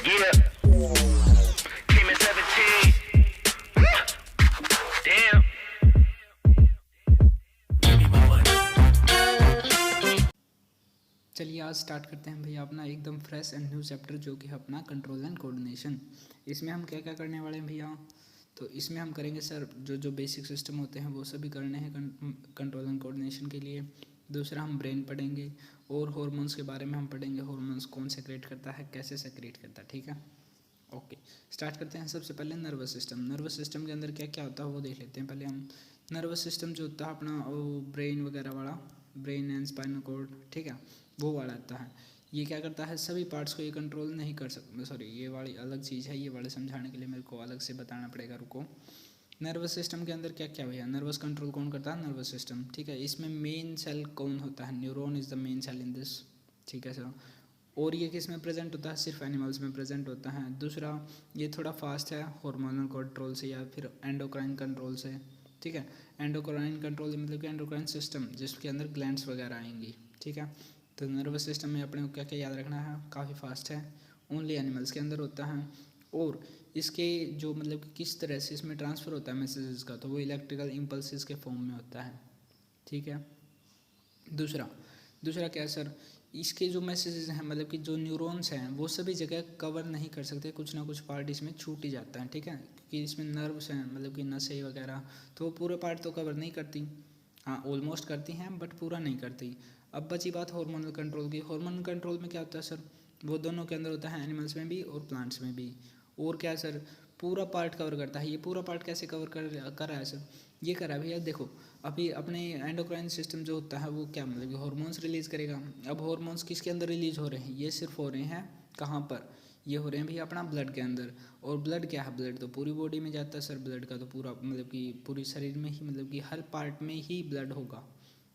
Yeah, came at 17. Damn. चलिए आज start करते हैं भैया अपना एकदम फ्रेश एंड न्यू चैप्टर जो कि है अपना कंट्रोल एंड कोऑर्डिनेशन। इसमें हम क्या क्या करने वाले हैं भैया, तो इसमें हम करेंगे सर जो बेसिक सिस्टम होते हैं वो सभी करने हैं कंट्रोल एंड कोऑर्डिनेशन के लिए। दूसरा हम ब्रेन पढ़ेंगे और हॉर्मोन्स के बारे में हम पढ़ेंगे, हॉर्मोन्स कौन सेक्रेट करता है, कैसे सेक्रेट करता है, ठीक है। ओके, स्टार्ट करते हैं। सबसे पहले नर्वस सिस्टम। नर्वस सिस्टम के अंदर क्या क्या होता है वो देख लेते हैं पहले हम। नर्वस सिस्टम जो होता है अपना वो ब्रेन वगैरह वाला, ब्रेन एंड स्पाइनल कॉर्ड, ठीक है, वो वाला आता है। ये क्या करता है, सभी पार्ट्स को ये कंट्रोल नहीं कर सकते। सॉरी, ये वाली अलग चीज़ है, ये वाले समझाने के लिए मेरे को अलग से बताना पड़ेगा, रुको। नर्वस सिस्टम के अंदर क्या क्या भैया, नर्वस कंट्रोल कौन करता है, नर्वस सिस्टम, ठीक है। इसमें मेन सेल कौन होता है, neuron is the main cell in this, ठीक है सर। और ये किस में प्रेजेंट होता है, सिर्फ एनिमल्स में प्रेजेंट होता है। दूसरा, ये थोड़ा फास्ट है हार्मोनल कंट्रोल से या फिर एंडोक्राइन कंट्रोल से, ठीक है। एंडोक्राइन कंट्रोल मतलब कि एंडोक्राइन सिस्टम जिसके अंदर ग्लैंड्स वगैरह आएंगी, ठीक है। तो नर्वस सिस्टम में अपने को क्या क्या याद रखना है, काफ़ी फास्ट है, ओनली एनिमल्स के अंदर होता है। और इसके जो मतलब कि किस तरह से इसमें ट्रांसफ़र होता है मैसेजेस का, तो वो इलेक्ट्रिकल इम्पल्सिस के फॉर्म में होता है, ठीक है। दूसरा दूसरा क्या है सर, इसके जो मैसेजेस हैं मतलब कि जो न्यूरॉन्स हैं वो सभी जगह कवर नहीं कर सकते, कुछ ना कुछ पार्ट इसमें छूट ही जाता है, ठीक है। क्योंकि इसमें नर्व्स हैं मतलब कि नसें वगैरह, तो वो पूरे पार्ट तो कवर नहीं करती, हाँ ऑलमोस्ट करती हैं बट पूरा नहीं करती। अब बची बात हार्मोनल कंट्रोल की। हार्मोनल कंट्रोल में क्या होता है सर, वो दोनों के अंदर होता है, एनिमल्स में भी और प्लांट्स में भी। और क्या है सर, पूरा पार्ट कवर करता है। ये पूरा पार्ट कैसे कवर कर रहा है सर, ये कर रहा है भैया देखो, अभी अपने एंडोक्राइन सिस्टम जो होता है वो क्या मतलब कि हार्मोन्स रिलीज़ करेगा। अब हार्मोन्स किसके अंदर रिलीज हो रहे हैं, ये सिर्फ हो रहे हैं कहाँ पर, ये हो रहे हैं भैया अपना ब्लड के अंदर। और ब्लड क्या है, ब्लड तो पूरी बॉडी में जाता है सर, ब्लड का तो पूरा मतलब कि पूरी शरीर में ही मतलब कि हर पार्ट में ही ब्लड होगा।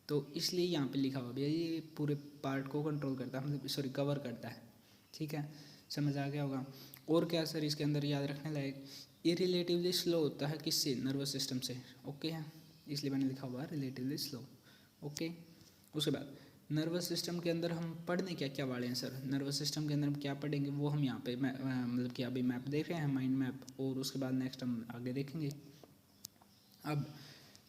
तो इसलिए यहाँ पे लिखा हुआ भैया ये पूरे पार्ट को कंट्रोल करता है, मतलब सॉरी कवर करता है, ठीक है, समझ आ गया होगा। और क्या सर इसके अंदर याद रखने लायक, ये रिलेटिवली स्लो होता है किससे, नर्वस सिस्टम से, ओके है, इसलिए मैंने लिखा हुआ है रिलेटिवली स्लो, ओके। उसके बाद नर्वस सिस्टम के अंदर हम पढ़ने क्या क्या वाले हैं सर, नर्वस सिस्टम के अंदर हम क्या पढ़ेंगे वो हम यहाँ पे मतलब कि अभी मैप देख रहे हैं, माइंड मैप, और उसके बाद नेक्स्ट हम आगे देखेंगे। अब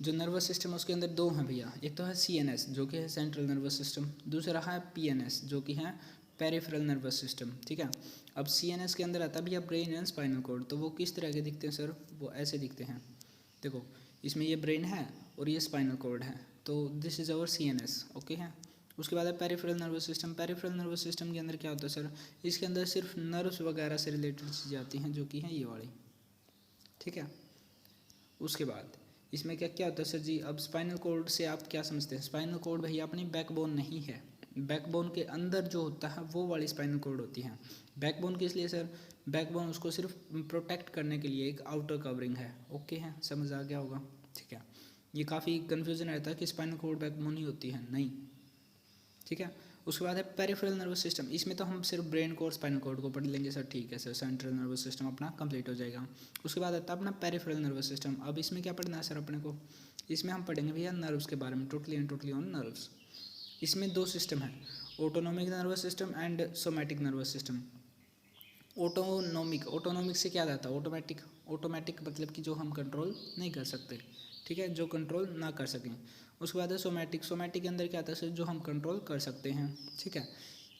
जो नर्वस सिस्टम है उसके अंदर दो हैं भैया, एक तो है CNS जो कि है सेंट्रल नर्वस सिस्टम, दूसरा है PNS जो कि है पेरिफेरल नर्वस सिस्टम, ठीक है। अब CNS के अंदर आता है भैया ब्रेन एंड स्पाइनल कॉर्ड। तो वो किस तरह के दिखते हैं सर, वो ऐसे दिखते हैं, देखो इसमें ये ब्रेन है और ये स्पाइनल कॉर्ड है, तो this is our CNS, okay है। उसके बाद है peripheral nervous system. Peripheral nervous system के अंदर क्या होता है सर, इसके अंदर सिर्फ नर्व्स वगैरह से रिलेटेड चीज़ें आती हैं जो कि हैं ये वाली, ठीक है। उसके बाद इसमें क्या क्या होता है सर जी, अब स्पाइनल कॉर्ड से आप क्या समझते हैं, स्पाइनल कॉर्ड भैया अपनी बैकबोन नहीं है, बैकबोन के अंदर जो होता है वो वाली स्पाइनल कॉर्ड होती है। बैकबोन किस लिए सर, बैकबोन उसको सिर्फ प्रोटेक्ट करने के लिए एक आउटर कवरिंग है, ओके है, समझ आ गया होगा, ठीक है। ये काफ़ी कन्फ्यूजन रहता है कि स्पाइनल कॉर्ड बैकबोन ही होती है, नहीं, ठीक है। उसके बाद है पेरिफेरल नर्वस सिस्टम। इसमें तो हम सिर्फ ब्रेन को और स्पाइनल कॉर्ड को पढ़ लेंगे सर, ठीक है सर, सेंट्रल नर्वस सिस्टम अपना कंप्लीट हो जाएगा। उसके बाद आता है अपना पेरिफेरल नर्वस सिस्टम। अब इसमें क्या पढ़ना है सर अपने को, इसमें हम पढ़ेंगे भैया नर्व्स के बारे में, totally and totally on nerves. इसमें दो सिस्टम है, autonomic nervous system and somatic nervous system. Autonomic से क्या आता है, ऑटोमेटिक, ऑटोमेटिक मतलब कि जो हम कंट्रोल नहीं कर सकते, ठीक है, जो कंट्रोल ना कर सकें। उसके बाद है सोमैटिक। सोमैटिक के अंदर क्या आता है सर, जो हम कंट्रोल कर सकते हैं, ठीक है।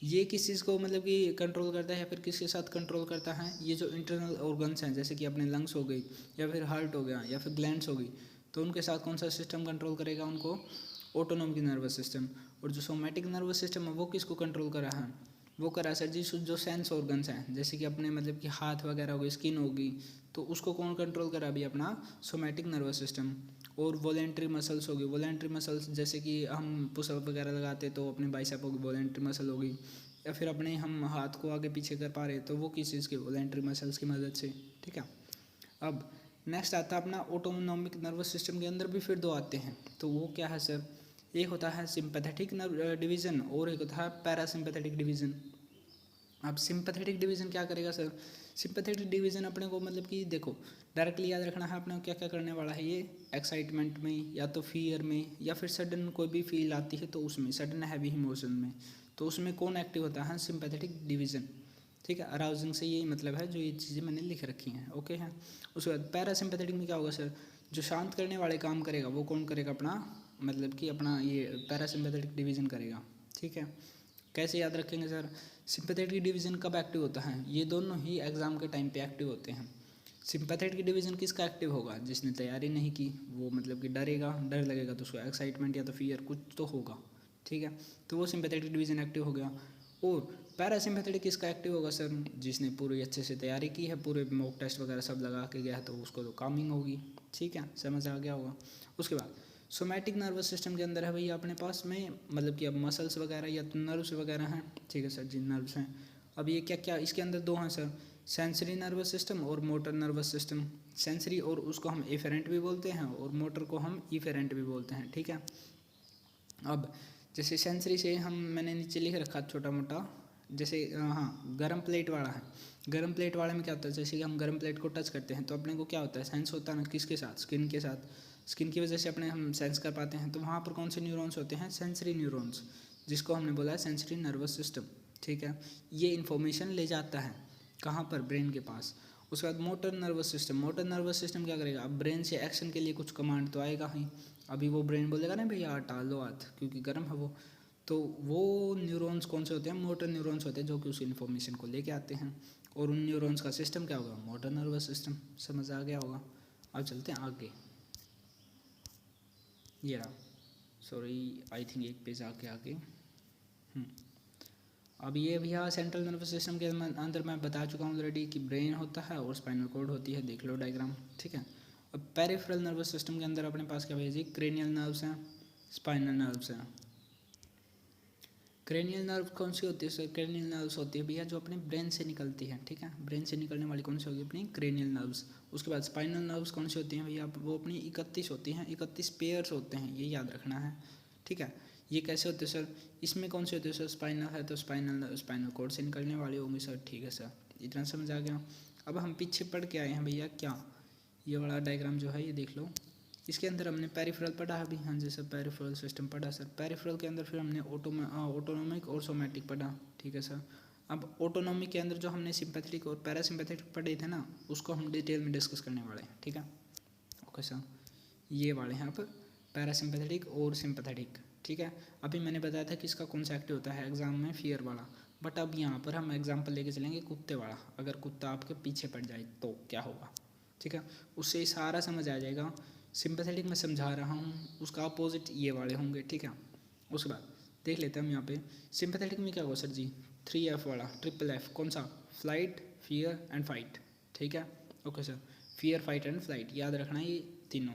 ये किस चीज़ को मतलब कि कंट्रोल करता है या फिर किसके साथ कंट्रोल करता है, ये जो इंटरनल ऑर्गन्स हैं जैसे कि अपने लंग्स हो गई या फिर हार्ट हो गया या फिर ग्लैंड्स हो गई, तो उनके साथ कौन सा सिस्टम कंट्रोल करेगा उनको, ऑटोनोमिक नर्वस सिस्टम। और जो सोमैटिक नर्वस सिस्टम है वो किसको कंट्रोल कर रहा है, वो करा सर जी जो सेंस ऑर्गन्स हैं जैसे कि अपने मतलब कि हाथ वगैरह हो गई, स्किन होगी, तो उसको कौन कंट्रोल करा अभी, अपना सोमैटिक नर्वस सिस्टम। और वॉलेंट्री मसल्स होगी, वॉलेंट्री मसल्स जैसे कि हम पुशअप वगैरह लगाते तो अपने बाइसेप होगी, वॉलेंट्री मसल होगी, या फिर अपने हम हाथ को आगे पीछे कर पा रहे तो वो किस चीज़ की, वॉलेंट्री मसल्स की मदद से, ठीक है। अब नेक्स्ट आता है अपना ऑटोनोमिक नर्वस सिस्टम के अंदर भी फिर दो आते हैं, तो वो क्या है सर, एक होता है सिंपैथेटिक डिवीज़न और एक होता है पैरासिम्पैथेटिक डिवीज़न। अब सिंपैथेटिक डिवीज़न क्या करेगा सर, सिंपैथेटिक डिवीज़न अपने को मतलब कि देखो डायरेक्टली याद रखना है अपने को क्या क्या करने वाला है, ये एक्साइटमेंट में या तो फियर में या फिर सडन कोई भी फील आती है तो उसमें, सडन हैवी इमोशन में, तो उसमें कौन एक्टिव होता है, सिंपैथेटिक डिवीज़न, ठीक है। अराउजिंग से यही मतलब है जो ये चीज़ें मैंने लिख रखी हैं, ओके है। उसके बाद पैरासिम्पैथेटिक में क्या होगा सर, जो शांत करने वाले काम करेगा वो कौन करेगा, अपना मतलब कि अपना ये पैरासिम्पैथेटिक डिवीज़न करेगा, ठीक है। कैसे याद रखेंगे सर, सिंपैथेटिक डिवीज़न कब एक्टिव होता है, ये दोनों ही एग्ज़ाम के टाइम पे एक्टिव होते हैं। सिंपैथेटिक डिवीज़न किसका एक्टिव होगा, जिसने तैयारी नहीं की, वो मतलब कि डरेगा, डर लगेगा तो उसको एक्साइटमेंट या तो फियर कुछ तो होगा, ठीक है, तो वो सिंपैथेटिक डिवीज़न एक्टिव हो गया। और पैरासिम्पैथेटिक किसका एक्टिव होगा सर, जिसने पूरी अच्छे से तैयारी की है, पूरे मॉक टेस्ट वगैरह सब लगा के गया है, तो उसको तो कामिंग होगी, ठीक है, समझ आ गया होगा। उसके बाद सोमैटिक नर्वस सिस्टम के अंदर है भैया अपने पास में मतलब कि अब मसल्स वगैरह या तो नर्व्स वगैरह हैं, ठीक है सर जी, नर्व्स हैं। अब ये क्या क्या इसके अंदर दो हैं सर, सेंसरी नर्वस सिस्टम और मोटर नर्वस सिस्टम। सेंसरी और उसको हम एफेरेंट भी बोलते हैं और मोटर को हम इफेरेंट भी बोलते हैं, ठीक है। अब जैसे सेंसरी से हम मैंने नीचे लिख रखा छोटा मोटा, जैसे हाँ गर्म प्लेट वाला है, गर्म प्लेट वाले में क्या होता है, जैसे कि हम गर्म प्लेट को टच करते हैं तो अपने को क्या होता है, सेंस होता है ना, किसके साथ, स्किन के साथ, स्किन की वजह से अपने हम सेंस कर पाते हैं। तो वहाँ पर कौन से न्यूरॉन्स होते हैं, सेंसरी न्यूरॉन्स, जिसको हमने बोला है सेंसरी नर्वस सिस्टम, ठीक है। ये इन्फॉर्मेशन ले जाता है कहाँ पर, ब्रेन के पास। उसके बाद motor nervous system, motor nervous system क्या करेगा, अब ब्रेन से एक्शन के लिए कुछ कमांड तो आएगा ही, अभी वो ब्रेन बोलेगा ना भैया टाल दो हाथ क्योंकि गर्म है वो, तो वो न्यूरॉन्स कौन से होते हैं, मोटर न्यूरॉन्स होते हैं जो कि उस इन्फॉर्मेशन को लेके आते हैं। और उन न्यूरॉन्स का सिस्टम क्या होगा, मोटर नर्वस सिस्टम, समझ आ गया होगा। अब चलते हैं आगे, ये रहा, सॉरी आई थिंक एक पेज आगे। अब ये भैया सेंट्रल नर्वस सिस्टम के अंदर मैं बता चुका हूँ ऑलरेडी कि ब्रेन होता है और स्पाइनल कॉर्ड होती है, देख लो डायग्राम, ठीक है। अब पेरिफेरल नर्वस सिस्टम के अंदर अपने पास क्या भैया जी, क्रेनियल नर्व्स हैं, स्पाइनल नर्व्स हैं। क्रेनियल नर्व कौन सी होती है सर, क्रेनियल नर्व्स होती है भैया जो अपने ब्रेन से निकलती है, ठीक है, ब्रेन से निकलने वाली कौन सी होगी, अपनी क्रेनियल नर्व्स। उसके बाद स्पाइनल नर्व्स कौन सी होती हैं भैया, वो अपनी 31 होती हैं, 31 पेयर्स होते हैं, ये याद रखना है, ठीक है। ये कैसे होते हैं सर, इसमें कौन से होते हैं सर, स्पाइनल है तो स्पाइनल कॉर्ड से निकलने वाले होंगे सर, ठीक है सर, इतना समझ आ गया। अब हम पीछे पढ़ के आए हैं भैया क्या, ये वाला डायग्राम जो है ये देख लो, इसके अंदर हमने पेरिफेरल पढ़ा है अभी, हाँ जी सर पेरिफेरल सिस्टम पढ़ा सर। पेरिफेरल के अंदर फिर हमने ऑटोनोमिक और सोमैटिक पढ़ा, ठीक है सर। अब ऑटोनोमिक के अंदर जो हमने सिंपैथेटिक और पैरासिम्पैथेटिक पढ़े थे ना, उसको हम डिटेल में डिस्कस करने वाले हैं, ठीक है, ओके सर। ये वाले हैं आप पैरासिम्पैथेटिक और सिंपैथेटिक, ठीक है। अभी मैंने बताया था कि इसका कौन सा एक्टिव होता है एग्जाम में, फियर वाला, बट अब यहाँ पर हम एग्जाम्पल लेके चलेंगे कुत्ते वाला, अगर कुत्ता आपके पीछे पड़ जाए तो क्या होगा, ठीक है, उससे सारा समझ आ जाएगा। सिंपैथेटिक में समझा रहा हूँ, उसका अपोजिट ये वाले होंगे, ठीक है। उसके बाद देख लेते हैं हम यहाँ पे सिंपैथेटिक में क्या होगा सर जी, 3F वाला, ट्रिपल F, कौन सा, फ्लाइट, फियर एंड फाइट, ठीक है, okay sir, fear fight and flight, याद रखना ये तीनों।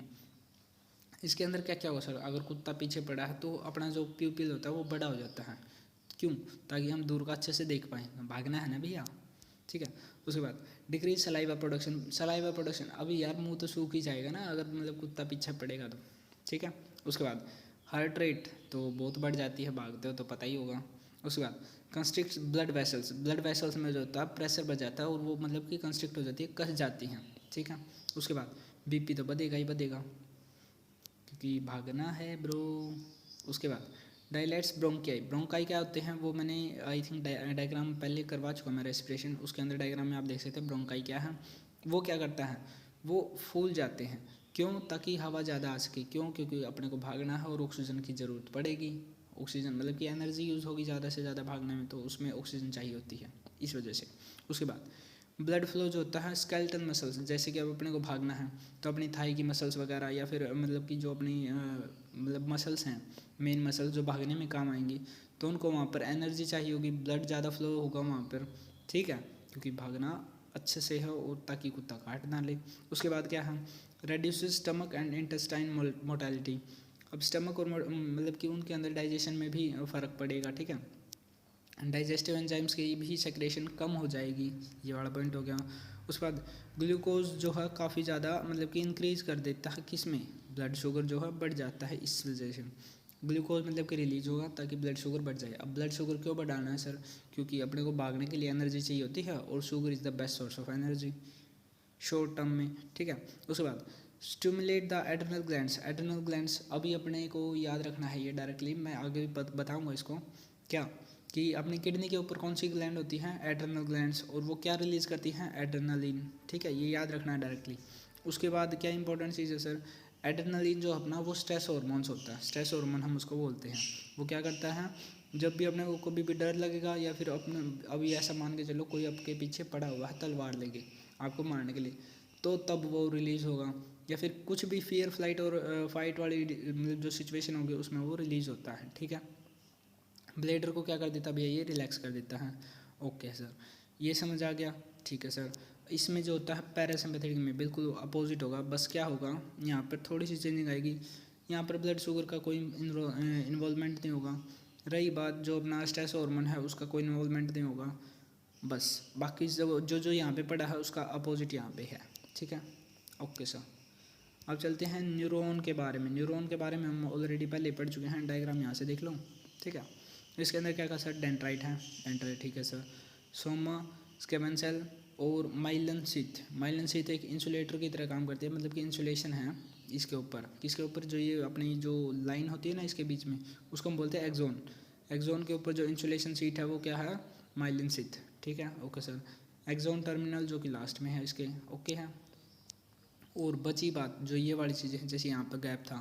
इसके अंदर क्या क्या होगा सर, अगर कुत्ता पीछे पड़ा है तो अपना जो प्यूपिल होता है वो बड़ा हो जाता है, क्यों, ताकि हम दूर का अच्छे से देख पाएँ, भागना है ना भैया, ठीक है। उसके बाद decrease saliva production, saliva production, अभी यार मुंह तो सूख ही जाएगा ना अगर मतलब कुत्ता पीछे पड़ेगा तो, ठीक है। उसके बाद हार्ट रेट तो बहुत बढ़ जाती है, भागते हो तो पता ही होगा। उसके बाद constrict blood vessels, blood vessels में जो होता है प्रेशर बढ़ जाता है और वो मतलब कि कंस्ट्रिक्ट हो जाती है, कस जाती हैं, ठीक है। उसके बाद बीपी तो बढ़ेगा ही बढ़ेगा क्योंकि भागना है ब्रो। उसके बाद डायलेट्स ब्रोंकाई, ब्रोंकाई क्या होते हैं वो मैंने आई थिंक डायग्राम पहले करवा चुका मैं, रेस्पिरेशन, उसके अंदर डायग्राम में आप देख सकते हैं ब्रोंकाई क्या है, वो क्या करता है, वो फूल जाते हैं, क्यों, ताकि हवा ज़्यादा आ सके, क्यों, क्योंकि अपने को भागना है और ऑक्सीजन की ज़रूरत पड़ेगी, ऑक्सीजन मतलब कि एनर्जी यूज़ होगी ज़्यादा से ज़्यादा भागने में, तो उसमें ऑक्सीजन चाहिए होती है इस वजह से। उसके बाद ब्लड फ्लो जो होता है स्केलेटल मसल्स, जैसे कि अब अपने को भागना है तो अपनी थाई की मसल्स वगैरह या फिर मतलब कि जो अपनी मतलब मसल्स हैं, मेन मसल्स जो भागने में काम आएंगी, तो उनको वहाँ पर एनर्जी चाहिए होगी, ब्लड ज़्यादा फ्लो होगा वहाँ पर, ठीक है, क्योंकि भागना अच्छे से हो और ताकि कुत्ता काट ना ले। उसके बाद क्या है, reduce stomach and intestine motility, अब स्टमक और मतलब कि उनके अंदर डाइजेशन में भी फ़र्क पड़ेगा, ठीक है, डाइजेस्टिव एंजाइम्स की भी सेक्रेशन कम हो जाएगी, ये वाला पॉइंट हो गया। उसके बाद ग्लूकोज जो है काफ़ी ज़्यादा मतलब कि इंक्रीज़ कर देता है, किस में, ब्लड शुगर जो है बढ़ जाता है, इस वजह से ग्लूकोज मतलब कि रिलीज होगा ताकि ब्लड शुगर बढ़ जाए। अब ब्लड शुगर क्यों बढ़ाना है सर, क्योंकि अपने को भागने के लिए एनर्जी चाहिए होती है और sugar is the best source of energy short term में, ठीक है। उसके बाद stimulate the adrenal glands, adrenal glands अभी अपने को याद रखना है, ये डायरेक्टली मैं आगे भी बताऊँगा इसको क्या, कि अपनी किडनी के ऊपर कौन सी ग्लैंड होती है, एड्रेनल ग्लैंड्स, और वो क्या रिलीज़ करती हैं, एड्रेनलिन, ठीक है, ये याद रखना है डायरेक्टली। उसके बाद क्या इंपॉर्टेंट चीज़ है सर, एड्रेनलिन जो अपना वो स्ट्रेस हार्मोन्स होता है, स्ट्रेस हार्मोन हम उसको बोलते हैं। वो क्या करता है, जब भी अपने को कभी भी डर लगेगा या फिर अपने अभी ऐसा मान के चलो कोई आपके पीछे पड़ा हुआ है तलवार लेके आपको मारने के लिए, तो तब वो रिलीज़ होगा, या फिर कुछ भी फियर फ्लाइट और फाइट वाली जो सिचुएशन होगी उसमें वो रिलीज़ होता है, ठीक है। ब्लेडर को क्या कर देता है भैया, ये रिलैक्स कर देता है। ओके सर, ये समझ आ गया, ठीक है सर। इसमें जो होता है पैरासिम्पैथेटिक में बिल्कुल अपोजिट होगा, बस क्या होगा यहाँ पर थोड़ी सी चेंजिंग आएगी, यहाँ पर ब्लड शुगर का कोई इन्वॉल्वमेंट नहीं होगा। रही बात जो अपना स्ट्रेस हार्मोन है उसका कोई इन्वॉल्वमेंट नहीं होगा, बस बाकी जो यहाँ पे पड़ा है उसका अपोजिट यहाँ पे है, ठीक है। ओके सर, अब चलते हैं न्यूरॉन के बारे में। न्यूरॉन के बारे में हम ऑलरेडी पहले पढ़ चुके हैं, डायग्राम यहाँ से देख लो, ठीक है। इसके अंदर क्या कहा सर, डेंड्राइट है, डेंड्राइट, ठीक है सर। सोमा, स्केवन सेल और माइलन शीथ। माइलन शीथ एक इंसुलेटर की तरह काम करती है, मतलब कि इंसुलेशन है इसके ऊपर, किसके ऊपर, जो ये अपनी जो लाइन होती है ना इसके बीच में, उसको हम बोलते हैं एक्सोन। एक्सोन के ऊपर जो इंसुलेशन शीट है वो क्या है, माइलिन शीथ, ठीक है। ओके सर, एक्सोन टर्मिनल जो कि लास्ट में है इसके, ओके है। और बची बात जो ये वाली चीज़ है, जैसे यहाँ पर गैप था,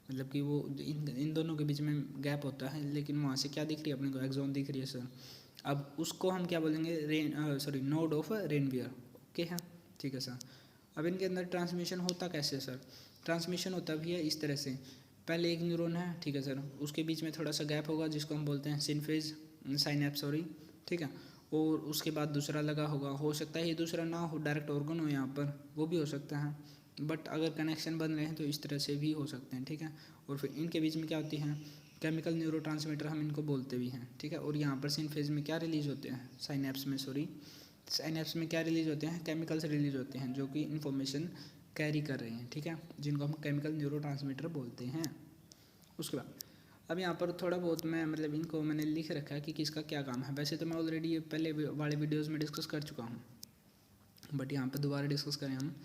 मतलब कि वो इन दोनों के बीच में गैप होता है, लेकिन वहाँ से क्या दिख रही है अपने को, एक्सोन दिख रही है सर। अब उसको हम क्या बोलेंगे, नोड ऑफ रेनवियर, ओके है, ठीक है सर। अब इनके अंदर ट्रांसमिशन होता कैसे सर, ट्रांसमिशन होता भी है इस तरह से, पहले एक न्यूरॉन है, ठीक है सर, उसके बीच में थोड़ा सा गैप होगा जिसको हम बोलते हैं सिनफेज, साइनेप्स, सॉरी, ठीक है। और उसके बाद दूसरा लगा होगा, हो सकता है ये दूसरा ना हो, डायरेक्ट ऑर्गन हो यहाँ पर, वो भी हो सकता है, बट अगर कनेक्शन बन रहे हैं तो इस तरह से भी हो सकते हैं, ठीक है। और फिर इनके बीच में क्या होती हैं, केमिकल न्यूरोट्रांसमीटर हम इनको बोलते भी हैं, ठीक है। और यहाँ पर सिनफेज में क्या रिलीज़ होते हैं, साइनेप्स में, सॉरी, साइनेप्स में क्या रिलीज़ होते हैं, केमिकल्स रिलीज़ होते हैं जो कि इन्फॉर्मेशन कैरी कर रहे हैं, ठीक है, जिनको हम केमिकल न्यूरोट्रांसमीटर बोलते हैं। उसके बाद अब यहाँ पर थोड़ा बहुत मैं मतलब इनको मैंने लिख रखा है कि किसका क्या काम है। वैसे तो मैं ऑलरेडी ये पहले वाले वीडियोज़ में डिस्कस कर चुका हूँ, बट यहाँ पर दोबारा डिस्कस करें हम,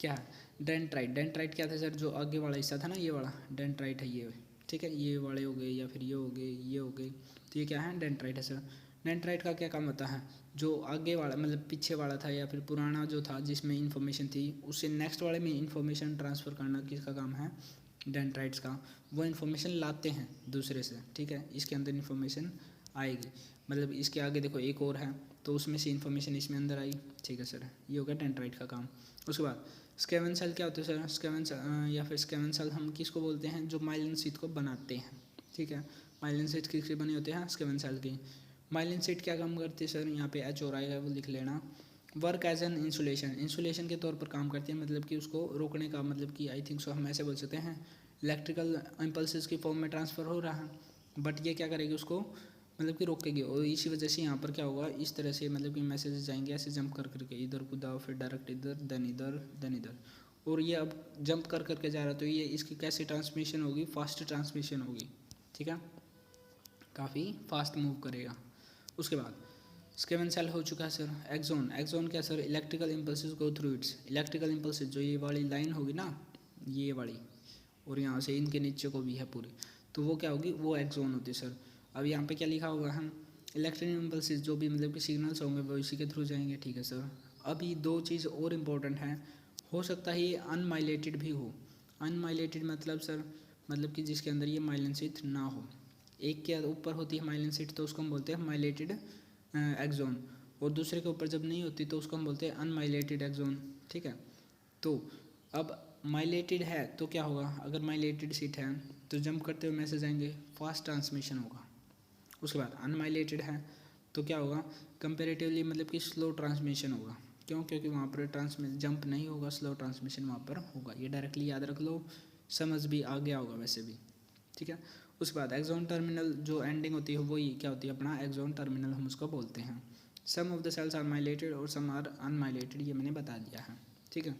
क्या है डेंड्राइट। डेंड्राइट क्या था सर, जो आगे वाला हिस्सा था ना, ये वाला डेंड्राइट है ये, ठीक है, ये वाले हो गए या फिर ये हो गए, ये हो गए, तो ये क्या है, डेंड्राइट है सर। डेंड्राइट का क्या काम होता है, जो आगे वाला मतलब पीछे वाला था या फिर पुराना जो था जिसमें इन्फॉर्मेशन थी, उससे नेक्स्ट वाले में इन्फॉर्मेशन ट्रांसफ़र करना किसका काम है, डेंड्राइट्स का। वो इन्फॉर्मेशन लाते हैं दूसरे से, ठीक है, इसके अंदर इन्फॉर्मेशन आएगी, मतलब इसके आगे देखो एक और है तो उसमें से इन्फॉर्मेशन इसमें अंदर आई, ठीक है सर, ये हो गया डेंड्राइट का काम। उसके बाद स्केवन सेल क्या होते हैं सर, स्केवन सेल या फिर स्केवन सेल हम किसको बोलते हैं, जो माइलिन शीथ को बनाते हैं, ठीक है। माइलिन शीथ किसके बने होते हैं, स्केवन सेल की। माइलिन शीथ क्या काम करती है सर, यहाँ पे एच और आई है वो लिख लेना। Work as an insulation, insulation के तौर पर काम करती है, मतलब कि उसको रोकने का, मतलब कि आई थिंक सो हम ऐसे बोल सकते हैं, इलेक्ट्रिकल इम्पल्सेस की फॉर्म में ट्रांसफ़र हो रहा है, बट ये क्या करेगी उसको, मतलब कि रोकेगी, और इसी वजह से यहाँ पर क्या होगा, इस तरह से मतलब कि मैसेजेस जाएंगे ऐसे जंप कर करके, इधर कूदा फिर डायरेक्ट इधर, देन इधर, देन इधर, और ये अब जंप कर करके जा रहा है, तो ये इसकी कैसे ट्रांसमिशन होगी, फास्ट ट्रांसमिशन होगी, ठीक है, काफ़ी फास्ट मूव करेगा। उसके बाद स्केवन सेल हो चुका है सर। एक्सोन, एक्सोन क्या sir, electrical impulses go through it's, electrical impulses जो ये वाली लाइन होगी ना, ये वाली, और यहाँ से इनके नीचे को भी है पूरी, तो वो क्या होगी, वो एक्सोन होती है सर। अब यहाँ पे क्या लिखा होगा, हम इलेक्ट्रिकल इम्पल्सेस जो भी मतलब कि सिग्नल्स होंगे वो इसी के थ्रू जाएंगे, ठीक है सर। अभी दो चीज़ और इम्पोर्टेंट हैं, हो सकता है ये अनमाइलेटेड भी हो। अनमाइलेटेड मतलब सर, मतलब कि जिसके अंदर ये माइलिन शीथ ना हो, एक के ऊपर होती है माइलिन शीथ तो उसको हम बोलते हैं माइलेटेड एक्सोन, और दूसरे के ऊपर जब नहीं होती तो उसको हम बोलते हैं अनमाइलेटेड एक्सोन, ठीक है। तो अब माइलेटेड है तो क्या होगा, अगर माइलेटेड शीट है तो जंप करते हुए मैसेज आएंगे, फास्ट ट्रांसमिशन होगा। उसके बाद अनमाइलेटेड है तो क्या होगा, कंपेरेटिवली मतलब कि स्लो ट्रांसमिशन होगा, क्यों, क्योंकि वहाँ पर जंप नहीं होगा, स्लो ट्रांसमिशन वहाँ पर होगा। ये डायरेक्टली याद रख लो, समझ भी आ गया होगा वैसे भी, ठीक है। उसके बाद एक्सोन टर्मिनल जो एंडिंग होती है वही क्या होती है, अपना एक्सोन टर्मिनल हम उसको बोलते हैं। Some of the cells are myelinated और सम आर अनमाइलेटेड, ये मैंने बता दिया है, ठीक है।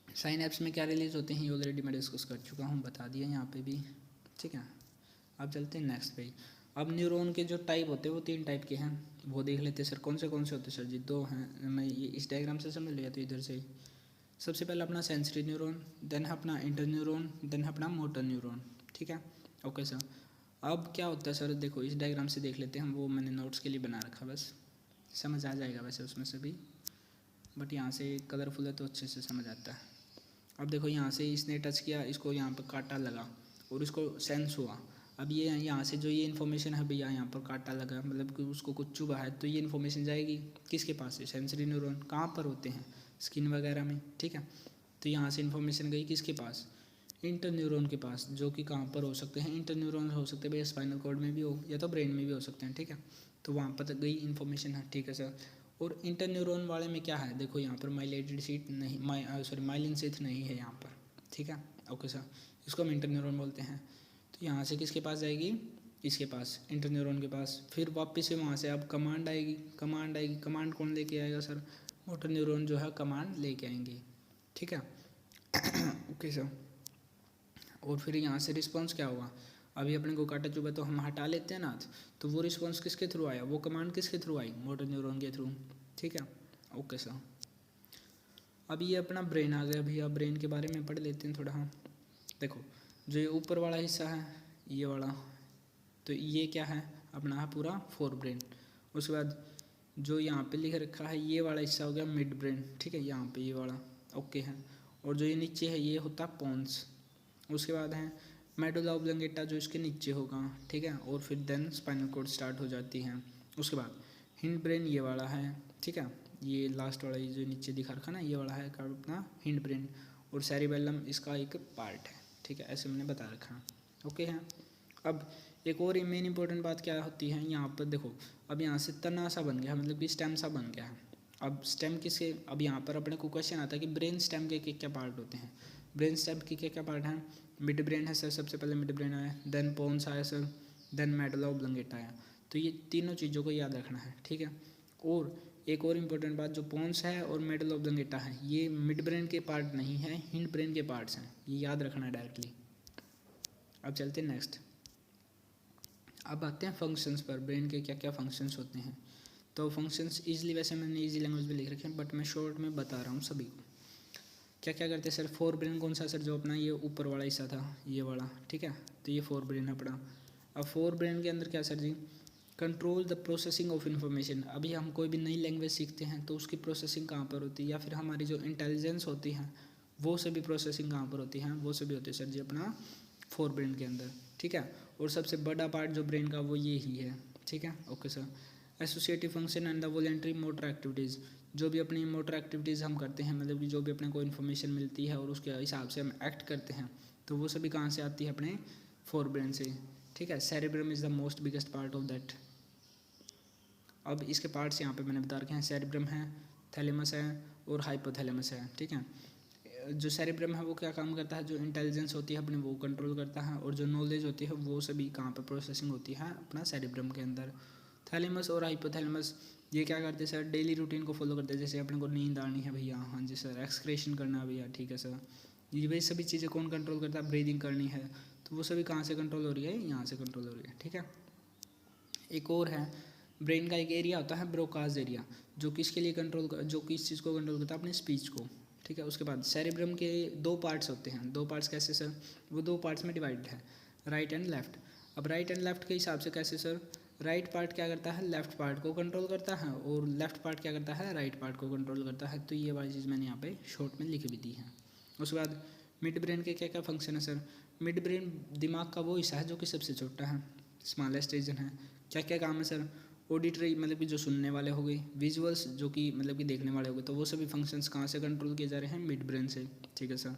साइनेप्स में क्या रिलीज होते हैं ये ऑलरेडी मैं डिस्कस कर चुका हूँ, बता दिया यहाँ पे भी, ठीक है। अब चलते हैं नेक्स्ट पे। अब न्यूरॉन के जो टाइप होते हैं वो 3 टाइप के हैं, वो देख लेते हैं सर, कौन से होते हैं सर जी, 2 हैं, मैं ये इस डायग्राम से समझ लिया तो इधर से। सबसे पहले अपना सेंसरी न्यूरॉन, देन है अपना इंटर न्यूरॉन, देन है अपना मोटर न्यूरॉन, ठीक है, ओके सर। अब क्या होता है सर, देखो इस डायग्राम से देख लेते हैं हम, वो मैंने नोट्स के लिए बना रखा, बस समझ आ जाएगा वैसे उसमें से भी, बट यहाँ से कलरफुल है तो अच्छे से समझ आता है। अब देखो यहाँ से इसने टच किया, इसको यहाँ पर कांटा लगा और इसको सेंस हुआ। अब ये यहाँ से जो ये इन्फॉर्मेशन है भैया, यहाँ पर कांटा लगा मतलब कि उसको कुछ चुभा है, तो ये इन्फॉर्मेशन जाएगी किसके पास है, सेंसरी न्यूरॉन। कहाँ पर होते हैं, स्किन वगैरह में, ठीक है। तो यहाँ से इन्फॉर्मेशन गई किसके पास, इंटर न्यूरॉन के पास, जो कि कहाँ पर हो सकते हैं, इंटर न्यूरॉन हो सकते हैं भैया, स्पाइनल कॉर्ड में भी हो या तो ब्रेन में भी हो सकते हैं, ठीक है। तो वहाँ पर गई इन्फॉर्मेशन है, ठीक है सर। और इंटर न्यूरॉन वाले में क्या है, देखो यहाँ पर माइलेटेड सीट नहीं, माइलिन शीथ नहीं है यहाँ पर, ठीक है, ओके सर। इसको हम इंटर न्यूरॉन बोलते हैं। तो यहाँ से किसके पास जाएगी, इसके पास, इंटर न्यूरॉन के पास। फिर वापस से वहाँ से अब कमांड आएगी, कमांड कौन लेके आएगा सर, मोटर न्यूरॉन जो है कमांड लेके आएंगे, ठीक है। Okay sir. और फिर यहाँ से रिस्पॉन्स क्या हुआ, अभी अपने को काटा चुभा तो हम हटा लेते हैं ना, तो वो रिस्पॉन्स किसके थ्रू आया, वो कमांड किसके थ्रू आई, मोटर न्यूरॉन के थ्रू, ठीक है, ओके सर। अब ये अपना ब्रेन आ गया भैया, ब्रेन के बारे में पढ़ लेते हैं थोड़ा। हाँ देखो, जो ये ऊपर वाला हिस्सा है ये वाला, तो ये क्या है अपना है पूरा फोर ब्रेन। उसके बाद जो यहाँ पे लिख रखा है ये वाला हिस्सा हो गया मिड ब्रेन, ठीक है, यहाँ पे ये वाला ओके है। और जो ये नीचे है ये होता पोन्स। उसके बाद है मेडुला ऑब्लंगेटा जो इसके नीचे होगा, ठीक है। और फिर देन स्पाइनल कॉर्ड स्टार्ट हो जाती है। उसके बाद हिंड ब्रेन ये वाला है, ठीक है, ये लास्ट वाला ये जो नीचे दिखा रखा ना ये वाला है अपना हिंड ब्रेन। और सेरिबेलम इसका एक पार्ट है, ठीक है, ऐसे मैंने बता रखा है, ओके है। अब एक और मेन इंपॉर्टेंट बात क्या होती है, यहाँ पर देखो अब यहाँ से तना सा बन गया, मतलब कि स्टेम सा बन गया है। अब स्टेम किसके, अब यहाँ पर अपने को क्वेश्चन आता है कि ब्रेन स्टेम के क्या पार्ट होते हैं। ब्रेन स्टेम के क्या पार्ट हैं, मिड ब्रेन है सर, सबसे पहले मिड ब्रेन आया, देन पोन्स आया सर, देन मेडुला ऑब्लंगेटा आया। तो ये तीनों चीज़ों को याद रखना है, ठीक है। और एक और इम्पोर्टेंट बात, जो पोन्स है और मेडुला ऑब्लंगेटा है ये मिड ब्रेन के पार्ट नहीं है, हिंड ब्रेन के पार्ट्स हैं, ये याद रखना है डायरेक्टली। अब चलते हैं नेक्स्ट। अब आते हैं फंक्शंस पर, ब्रेन के क्या क्या फंक्शंस होते हैं। तो फंक्शंस ईजिली, वैसे मैंने ईजी लैंग्वेज में लिख रखे हैं बट मैं शॉर्ट में बता रहा हूँ सभी को। क्या क्या करते हैं सर, फोर ब्रेन कौन सा सर, जो अपना ये ऊपर वाला हिस्सा था ये वाला, ठीक है, तो ये फोर ब्रेन है अपना। अब फोर ब्रेन के अंदर क्या सर जी, control the processing of information. अभी हम कोई भी नई लैंग्वेज सीखते हैं तो उसकी प्रोसेसिंग कहाँ पर होती है, या फिर हमारी जो इंटेलिजेंस होती है वो सभी प्रोसेसिंग कहाँ पर होती है, वो सभी होती है सर जी अपना फोर ब्रेन के अंदर, ठीक है। और सबसे बड़ा पार्ट जो ब्रेन का वो ये ही है, ठीक है, okay sir. Associative function and the voluntary motor activities, जो भी अपनी मोटर एक्टिविटीज़ हम करते हैं, मतलब कि जो भी अपने को इन्फॉर्मेशन मिलती है और उसके हिसाब से हम एक्ट करते हैं, तो वो सभी कहाँ से आती है, अपने फोर ब्रेन से, ठीक है। Cerebrum is the most biggest part of that. अब इसके पार्ट्स यहाँ पे मैंने बता रखे हैं, सेरेब्रम है, थैलेमस है और हाइपोथैलेमस है, ठीक है। जो सेरेब्रम है वो क्या काम करता है, जो इंटेलिजेंस होती है अपनी वो कंट्रोल करता है, और जो नॉलेज होती है वो सभी कहाँ पर प्रोसेसिंग होती है, अपना सेरेब्रम के अंदर। थैलेमस और हाइपोथैलेमस ये क्या करते हैं सर, डेली रूटीन को फॉलो करते हैं। जैसे अपने को नींद आनी है भैया, हाँ जी सर, एक्सक्रेशन करना है भैया, ठीक है सर, ये वही सभी चीज़ें कौन कंट्रोल करता है, ब्रीदिंग करनी है, तो वो सभी कहाँ से कंट्रोल हो रही है, यहाँ से कंट्रोल हो रही है, ठीक है। एक और है, ब्रेन का एक एरिया होता है ब्रोकाज एरिया, जो किसके लिए कंट्रोल, जो किस चीज़ को कंट्रोल करता है, अपनी स्पीच को, ठीक है। उसके बाद सेरेब्रम के दो पार्ट्स होते हैं, दो पार्ट्स कैसे सर, वो दो पार्ट्स में डिवाइड है, राइट एंड लेफ्ट। अब राइट एंड लेफ्ट के हिसाब से कैसे सर, राइट पार्ट क्या करता है, लेफ्ट पार्ट को कंट्रोल करता है, और लेफ्ट पार्ट क्या करता है, राइट पार्ट को कंट्रोल करता है। तो ये वाली चीज़ मैंने यहाँ पे शॉर्ट में लिख भी दी है। उसके बाद मिड ब्रेन के क्या क्या फंक्शन है सर, मिड ब्रेन दिमाग का वो हिस्सा है जो कि सबसे छोटा है, स्मॉलेस्ट रीजन है। क्या क्या काम है सर, ऑडिटरी मतलब कि जो सुनने वाले हो गए, विजुअल्स जो कि मतलब कि देखने वाले हो गए, तो वो सभी फंक्शंस कहाँ से कंट्रोल किए जा रहे हैं, मिड ब्रेन से, ठीक है सर।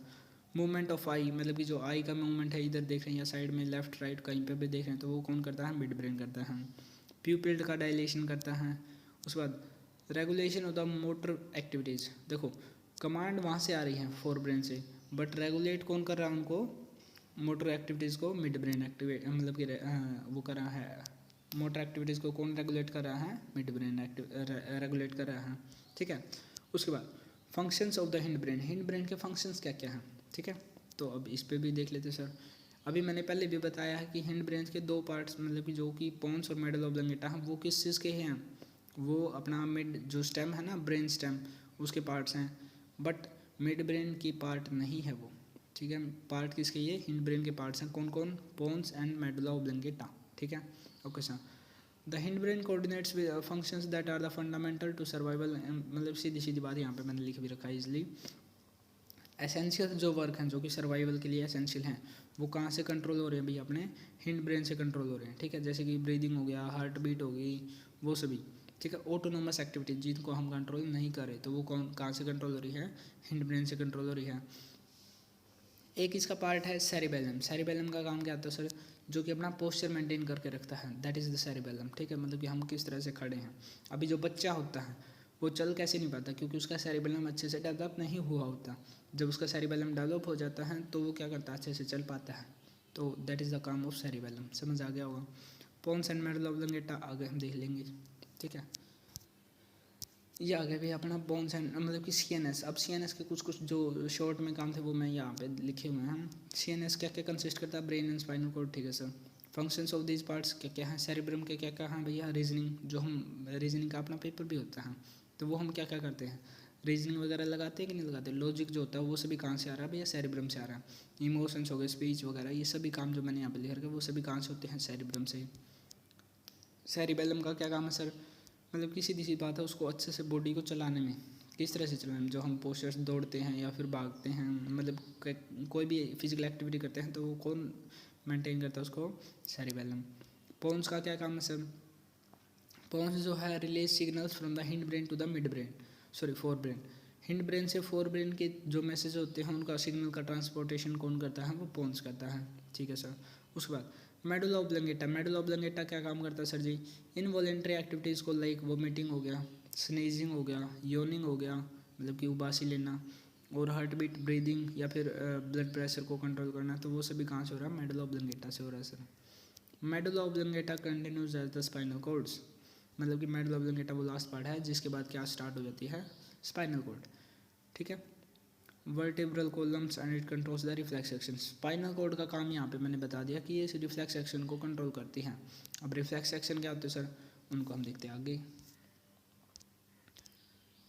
मूवमेंट ऑफ आई, मतलब कि जो आई का मूवमेंट है, इधर देख रहे हैं या साइड में लेफ्ट राइट कहीं पे भी देख रहे हैं, तो वो कौन करता है, मिड ब्रेन करता है। प्यूपिल का डायलेशन करता है। उसके बाद regulation of the motor activities, देखो कमांड वहाँ से आ रही है फोर ब्रेन से, बट रेगुलेट कौन कर रहा है उनको, मोटर एक्टिविटीज़ को मिड ब्रेन एक्टिवेट, मतलब कि वो कर रहा है, मोटर एक्टिविटीज़ को कौन रेगुलेट कर रहा है, मिड ब्रेन रेगुलेट कर रहा है, ठीक है। उसके बाद functions of the hind brain, hind brain के फंक्शंस क्या क्या हैं, ठीक है। तो अब इस पे भी देख लेते सर। अभी मैंने पहले भी बताया है कि हिंड ब्रेन के दो पार्ट्स, मतलब कि जो कि पोन्स और मेडुला ऑब्लंगेटा हैं, वो किस चीज़ के हैं, वो अपना मिड जो स्टेम है ना, ब्रेन स्टेम, उसके पार्ट्स हैं, बट मिड ब्रेन की पार्ट नहीं है वो, ठीक ठीक है। पार्ट किसके, ये हिंड ब्रेन के पार्ट्स हैं, कौन कौन, पोन्स एंड मेडुला ऑब्लिंगेटा, ठीक है। Okay sir, the hind brain coordinates functions that are the fundamental to survival, मतलब सीधी सीधी बात यहाँ पे मैंने लिख भी रखा है इजली। एसेंशियल जो वर्क हैं जो कि सर्वाइवल के लिए एसेंशियल हैं, वो कहाँ से कंट्रोल हो रहे हैं भैया, अपने हिंड ब्रेन से कंट्रोल हो रहे हैं, ठीक है। जैसे कि ब्रीदिंग हो गया, हार्ट बीट हो गई, वो सभी, ठीक है। ऑटोनोमस एक्टिविटी जिनको हम कंट्रोल नहीं कर रहे, तो वो कहाँ से कंट्रोल हो रही है, हिंड ब्रेन से कंट्रोल हो रही है। एक इसका पार्ट है सेरिबेलम। सेरिबेलम का काम क्या होता है सर, जो कि अपना पोस्चर मेंटेन करके रखता है, दैट इज़ द सेरिबेलम, ठीक है। मतलब कि हम किस तरह से खड़े हैं। अभी जो बच्चा होता है वो चल कैसे नहीं पाता, क्योंकि उसका सेरिबेलम अच्छे से डेवलप नहीं हुआ होता। जब उसका सेरिबेलम डेवलप हो जाता है तो वो क्या करता है, अच्छे से चल पाता है। तो दैट इज़ द काम ऑफ सेरिबेलम, समझ आ गया होगा। पोन्स एंड मेडुला ऑब्लिंगेटा आगे हम देख लेंगे, ठीक है। ये आ गया भाई अपना बोन्स एंड मतलब कि CNS। अब CNS के कुछ जो शॉर्ट में काम थे वो मैं यहाँ पे लिखे हुए हैं। CNS क्या क्या कंसिस्ट करता है, ब्रेन एंड स्पाइनल कॉर्ड, ठीक है sir. Functions of these parts क्या क्या हैं, सेरिब्रम के क्या क्या हैं भैया, रीजनिंग, जो हम रीजनिंग का अपना पेपर भी होता है, तो वो हम क्या क्या करते हैं, रीजनिंग वगैरह लगाते हैं कि नहीं लगाते। लॉजिक जो होता है वो सभी कहाँ से आ रहा है भैया, सेरिब्रम से आ रहा है। इमोशंस हो गए, स्पीच वगैरह, ये सभी काम जो मैंने यहाँ पे लिख रखे वो सभी कहाँ से होते हैं, सेरिब्रम से। सेरिबेलम का क्या काम है सर, मतलब कि सीधी सी बात है, उसको अच्छे से बॉडी को चलाने में, किस तरह से चलाने में, जो हम पोस्चर्स दौड़ते हैं या फिर भागते हैं, मतलब कोई भी फिजिकल एक्टिविटी करते हैं, तो वो कौन मेंटेन करता है उसको, सेरिबेलम। पोन्स का क्या काम है सर, पोन्स जो है release signals from the hind brain to the mid brain, sorry fore brain. Hind brain से फोर ब्रेन के जो मैसेज होते हैं उनका सिग्नल का ट्रांसपोर्टेशन कौन करता है, वो पोन्स करता है, ठीक है सर। उसके बाद मेडुला ऑब्लिंगेटा। मेडुला ऑब्लिंगेटा क्या काम करता है सर जी, इनवॉलेंट्री एक्टिविटीज़ को, लाइक वोमिटिंग हो गया, स्नीजिंग हो गया, योनिंग हो गया, मतलब कि उबासी लेना, और हार्ट बीट, ब्रीदिंग या फिर ब्लड प्रेशर को कंट्रोल करना, तो वो सभी कहाँ से हो रहा है, मेडुला ऑब्लिंगेटा से हो रहा है sir. Medulla oblongata continues as the spinal cords, मतलब कि मेडुला ऑब्लिंगेटा वो लास्ट पार्ट है जिसके बाद क्या स्टार्ट हो जाती है, स्पाइनल कॉर्ड, ठीक है। Vertebral columns and it controls the reflex action. Spinal cord का काम यहाँ पे मैंने बता दिया कि ये रिफ्लेक्स एक्शन को कंट्रोल करती हैं। अब रिफ्लेक्स एक्शन क्या होते हैं सर, उनको हम देखते हैं आगे।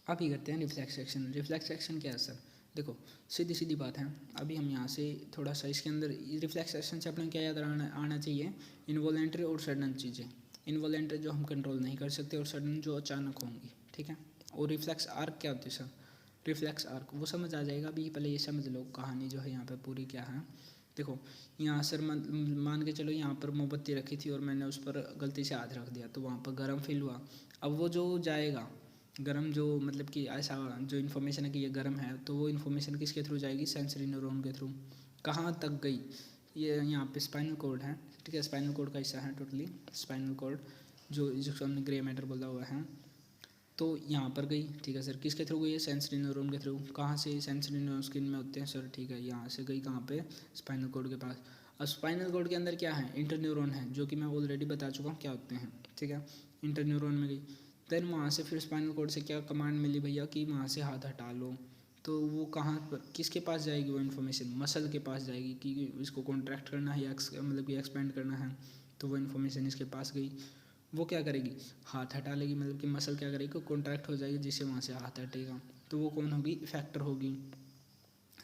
अभी करते हैं रिफ्लेक्स एक्शन। रिफ्लेक्स एक्शन क्या है सर, देखो सीधी सीधी बात है। अभी हम यहाँ से थोड़ा सा इसके अंदर रिफ्लेक्स एक्शन से अपने क्या याद आना चाहिए, इनवॉलेंट्री और सडन चीज़ें। इनवॉलेंट्री जो हम कंट्रोल नहीं कर सकते, और सडन जो अचानक होंगी, ठीक है। और रिफ्लेक्स आर्क क्या होती है सर, रिफ्लेक्स आर्क वो समझ आ जाएगा। अभी पहले ये समझ लो कहानी जो है यहाँ पे पूरी क्या है। देखो यहाँ सर मान के चलो यहाँ पर मोमबत्ती रखी थी और मैंने उस पर गलती से हाथ रख दिया, तो वहाँ पर गर्म फील हुआ। अब वो जो जाएगा गर्म, जो मतलब कि ऐसा जो इन्फॉर्मेशन है कि ये गर्म है, तो वो इन्फॉर्मेशन किसके थ्रू जाएगी, सेंसरी न्यूरॉन के थ्रू। कहाँ तक गई, ये यहाँ पे स्पाइनल कॉर्ड है, ठीक है। स्पाइनल कॉर्ड का हिस्सा है टोटली स्पाइनल कॉर्ड, जो जिसको हमने ग्रे मैटर बोला हुआ है, तो यहाँ पर गई, ठीक है सर। किसके थ्रू गई है, सेंसरी न्यूरॉन के थ्रू। कहाँ से, सेंसरी न्यूरॉन स्किन में होते हैं सर, ठीक है। यहाँ से गई कहाँ पे, स्पाइनल कॉर्ड के पास। अब स्पाइनल कॉर्ड के अंदर क्या है, इंटर न्यूरॉन है, जो कि मैं ऑलरेडी बता चुका हूँ क्या होते हैं, ठीक है। इंटर न्यूरॉन में गई, देन वहाँ से फिर स्पाइनल कॉर्ड से क्या कमांड मिली भैया कि वहाँ से हाथ हटा लो, तो वो कहाँ पर किसके पास जाएगी, वो इन्फॉर्मेशन मसल के पास जाएगी कि इसको कॉन्ट्रैक्ट करना है या मतलब कि एक्सपेंड करना है, तो वो इन्फॉर्मेशन इसके पास गई। वो क्या करेगी, हाथ हटा लेगी, मतलब कि मसल क्या करेगी, कॉन्ट्रैक्ट हो जाएगी, जिससे वहाँ से हाथ हटेगा, तो वो कौन होगी, इफेक्टर होगी।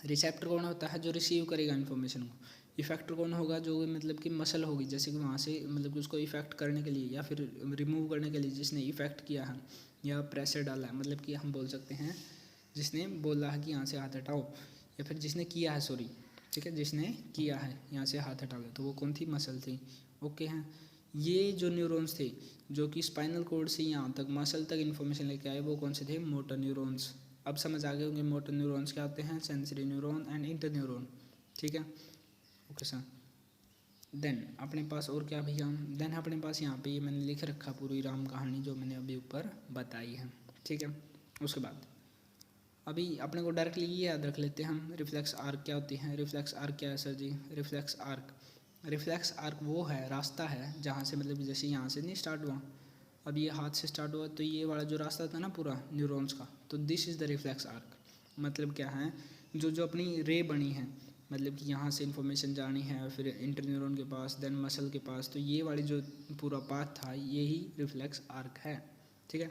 रिसेप्टर कौन होता है, जो रिसीव करेगा इन्फॉर्मेशन को। इफेक्टर कौन होगा, जो मतलब कि मसल होगी, जैसे कि वहाँ से मतलब कि उसको इफेक्ट करने के लिए या फिर रिमूव करने के लिए जिसने इफेक्ट किया है या प्रेशर डाला है, मतलब कि हम बोल सकते हैं जिसने बोला है कि यहाँ से हाथ हटाओ, या फिर जिसने किया है, सॉरी, ठीक है, जिसने किया है यहाँ से हाथ हटा लो, तो वो कौन थी, मसल थी। ओके हैं, ये जो न्यूरॉन्स थे जो कि स्पाइनल कॉर्ड से यहाँ तक मसल तक इन्फॉर्मेशन लेके आए, वो कौन से थे, मोटर न्यूरॉन्स। अब समझ आ गए होंगे मोटर न्यूरॉन्स क्या होते हैं, sensory neuron and inter neuron, ठीक है। ओके सर, देन अपने पास और क्या भैया, देन अपने पास यहाँ पे ये मैंने लिख रखा पूरी राम कहानी जो मैंने अभी ऊपर बताई है, ठीक है। उसके बाद अभी अपने को डायरेक्टली ये याद रख लेते हैं हम, रिफ्लेक्स आर्क क्या होती है। रिफ्लेक्स आर्क क्या है सर जी, रिफ्लेक्स आर्क, रिफ्लेक्स आर्क वो है रास्ता है जहाँ से मतलब जैसे यहाँ से नहीं स्टार्ट हुआ, अब ये हाथ से स्टार्ट हुआ, तो ये वाला जो रास्ता था ना पूरा न्यूरॉन्स का, तो this is the reflex arc. मतलब क्या है, जो जो अपनी रे बनी है, मतलब कि यहाँ से इन्फॉर्मेशन जानी है फिर इंटर न्यूरॉन के पास, देन मसल के पास, तो ये वाली जो पूरा पाथ था यही रिफ्लेक्स आर्क है, ठीक है।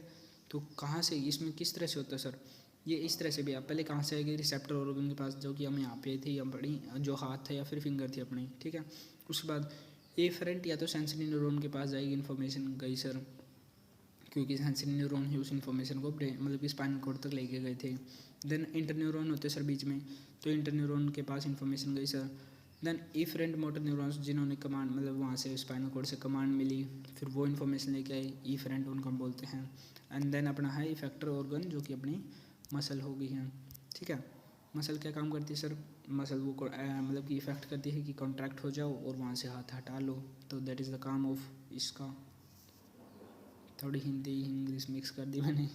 तो कहाँ से, इसमें किस तरह से होता है सर, ये इस तरह से भी आप पहले कहाँ से आएगी, रिसेप्टर ऑर्गन के पास, जो कि हम यहाँ पे थी, हम बड़ी जो हाथ है या फिर फिंगर थी अपनी, ठीक है। उसके बाद एफरेंट या तो सेंसरी न्यूरॉन के पास जाएगी इन्फॉर्मेशन, गई सर, क्योंकि सेंसरी न्यूरॉन ही उस इन्फॉर्मेशन को ब्रेन मतलब कि स्पाइनल कॉर्ड तक लेके गए थे। देन इंटरन्यूरॉन होते सर बीच में, तो इंटरन्यूरॉन के पास इन्फॉर्मेशन गई sir. Then efferent motor neurons, जिन्होंने कमांड मतलब वहाँ से स्पाइनल कॉर्ड से कमांड मिली, फिर वो इन्फॉर्मेशन लेके आए, इफरेंट उनको हम बोलते हैं। एंड देन अपना है इफेक्टर ऑर्गन, जो कि अपनी मसल हो गई है, ठीक है। मसल क्या काम करती है सर, मसल वो मतलब कि इफेक्ट करती है कि कॉन्ट्रैक्ट हो जाओ और वहाँ से हाथ हटा लो, तो दैट इज़ द काम ऑफ इसका। थोड़ी हिंदी इंग्लिश मिक्स कर दी मैंने।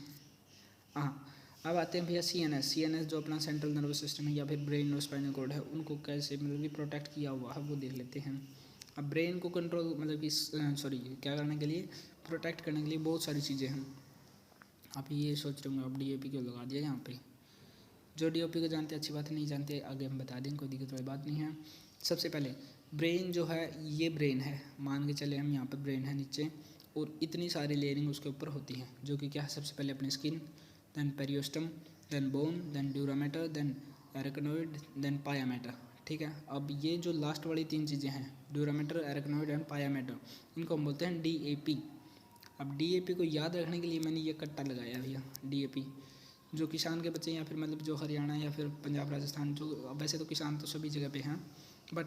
हाँ, अब आते हैं भैया CNS जो अपना सेंट्रल नर्वस सिस्टम है या फिर ब्रेन और स्पाइनल कॉर्ड है, उनको कैसे मतलब कि प्रोटेक्ट किया हुआ है वो देख लेते हैं। अब ब्रेन को कंट्रोल मतलब कि सॉरी क्या करने के लिए, प्रोटेक्ट करने के लिए बहुत सारी चीज़ें हैं। आप ये सोच रहे होंगे अब DAP क्यों लगा दिया यहाँ पे। जो DOP को जानते अच्छी बात है, नहीं जानते आगे हम बता देंगे, कोई दिक्कत वाली बात नहीं है। सबसे पहले ब्रेन जो है, ये ब्रेन है, मान के चले हम यहाँ पर ब्रेन है नीचे, और इतनी सारी लेयरिंग उसके ऊपर होती है, जो कि क्या है, सबसे पहले अपनी skin, then periosteum, then bone, then dura mater, then arachnoid, then pia mater, ठीक है। अब ये जो लास्ट वाली 3 चीज़ें हैं, ड्यूरामेटर, एरेक्नोइड एंड पायामेटर, इनको हम बोलते हैं DAP। अब DAP को याद रखने के लिए मैंने ये कट्टा लगाया भैया, DAP। जो किसान के बच्चे या फिर मतलब जो हरियाणा या फिर पंजाब राजस्थान, जो वैसे तो किसान तो सभी जगह पे हैं, बट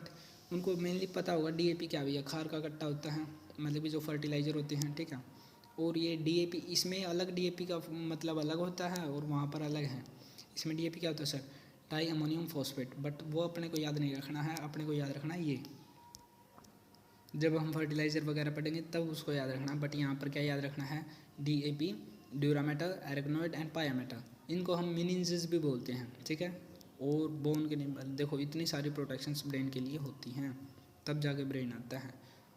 उनको मेनली पता होगा DAP क्या भैया, खार का कट्टा होता है, मतलब कि जो फर्टिलाइज़र होते हैं, ठीक है। और ये DAP, इसमें अलग DAP का मतलब अलग होता है और वहाँ पर अलग है। इसमें DAP क्या होता है sir, di ammonium phosphate, but वो अपने को याद नहीं रखना है, अपने को याद रखना है ये, जब हम फर्टिलाइज़र वगैरह पढ़ेंगे तब उसको याद रखना। बट यहाँ पर क्या याद रखना है, DAP, dura mater, arachnoid and pia mater, इनको हम मीनिंजेस भी बोलते हैं, ठीक है। और बोन के नहीं, देखो इतनी सारी प्रोटेक्शंस ब्रेन के लिए होती हैं, तब जाके ब्रेन आता है।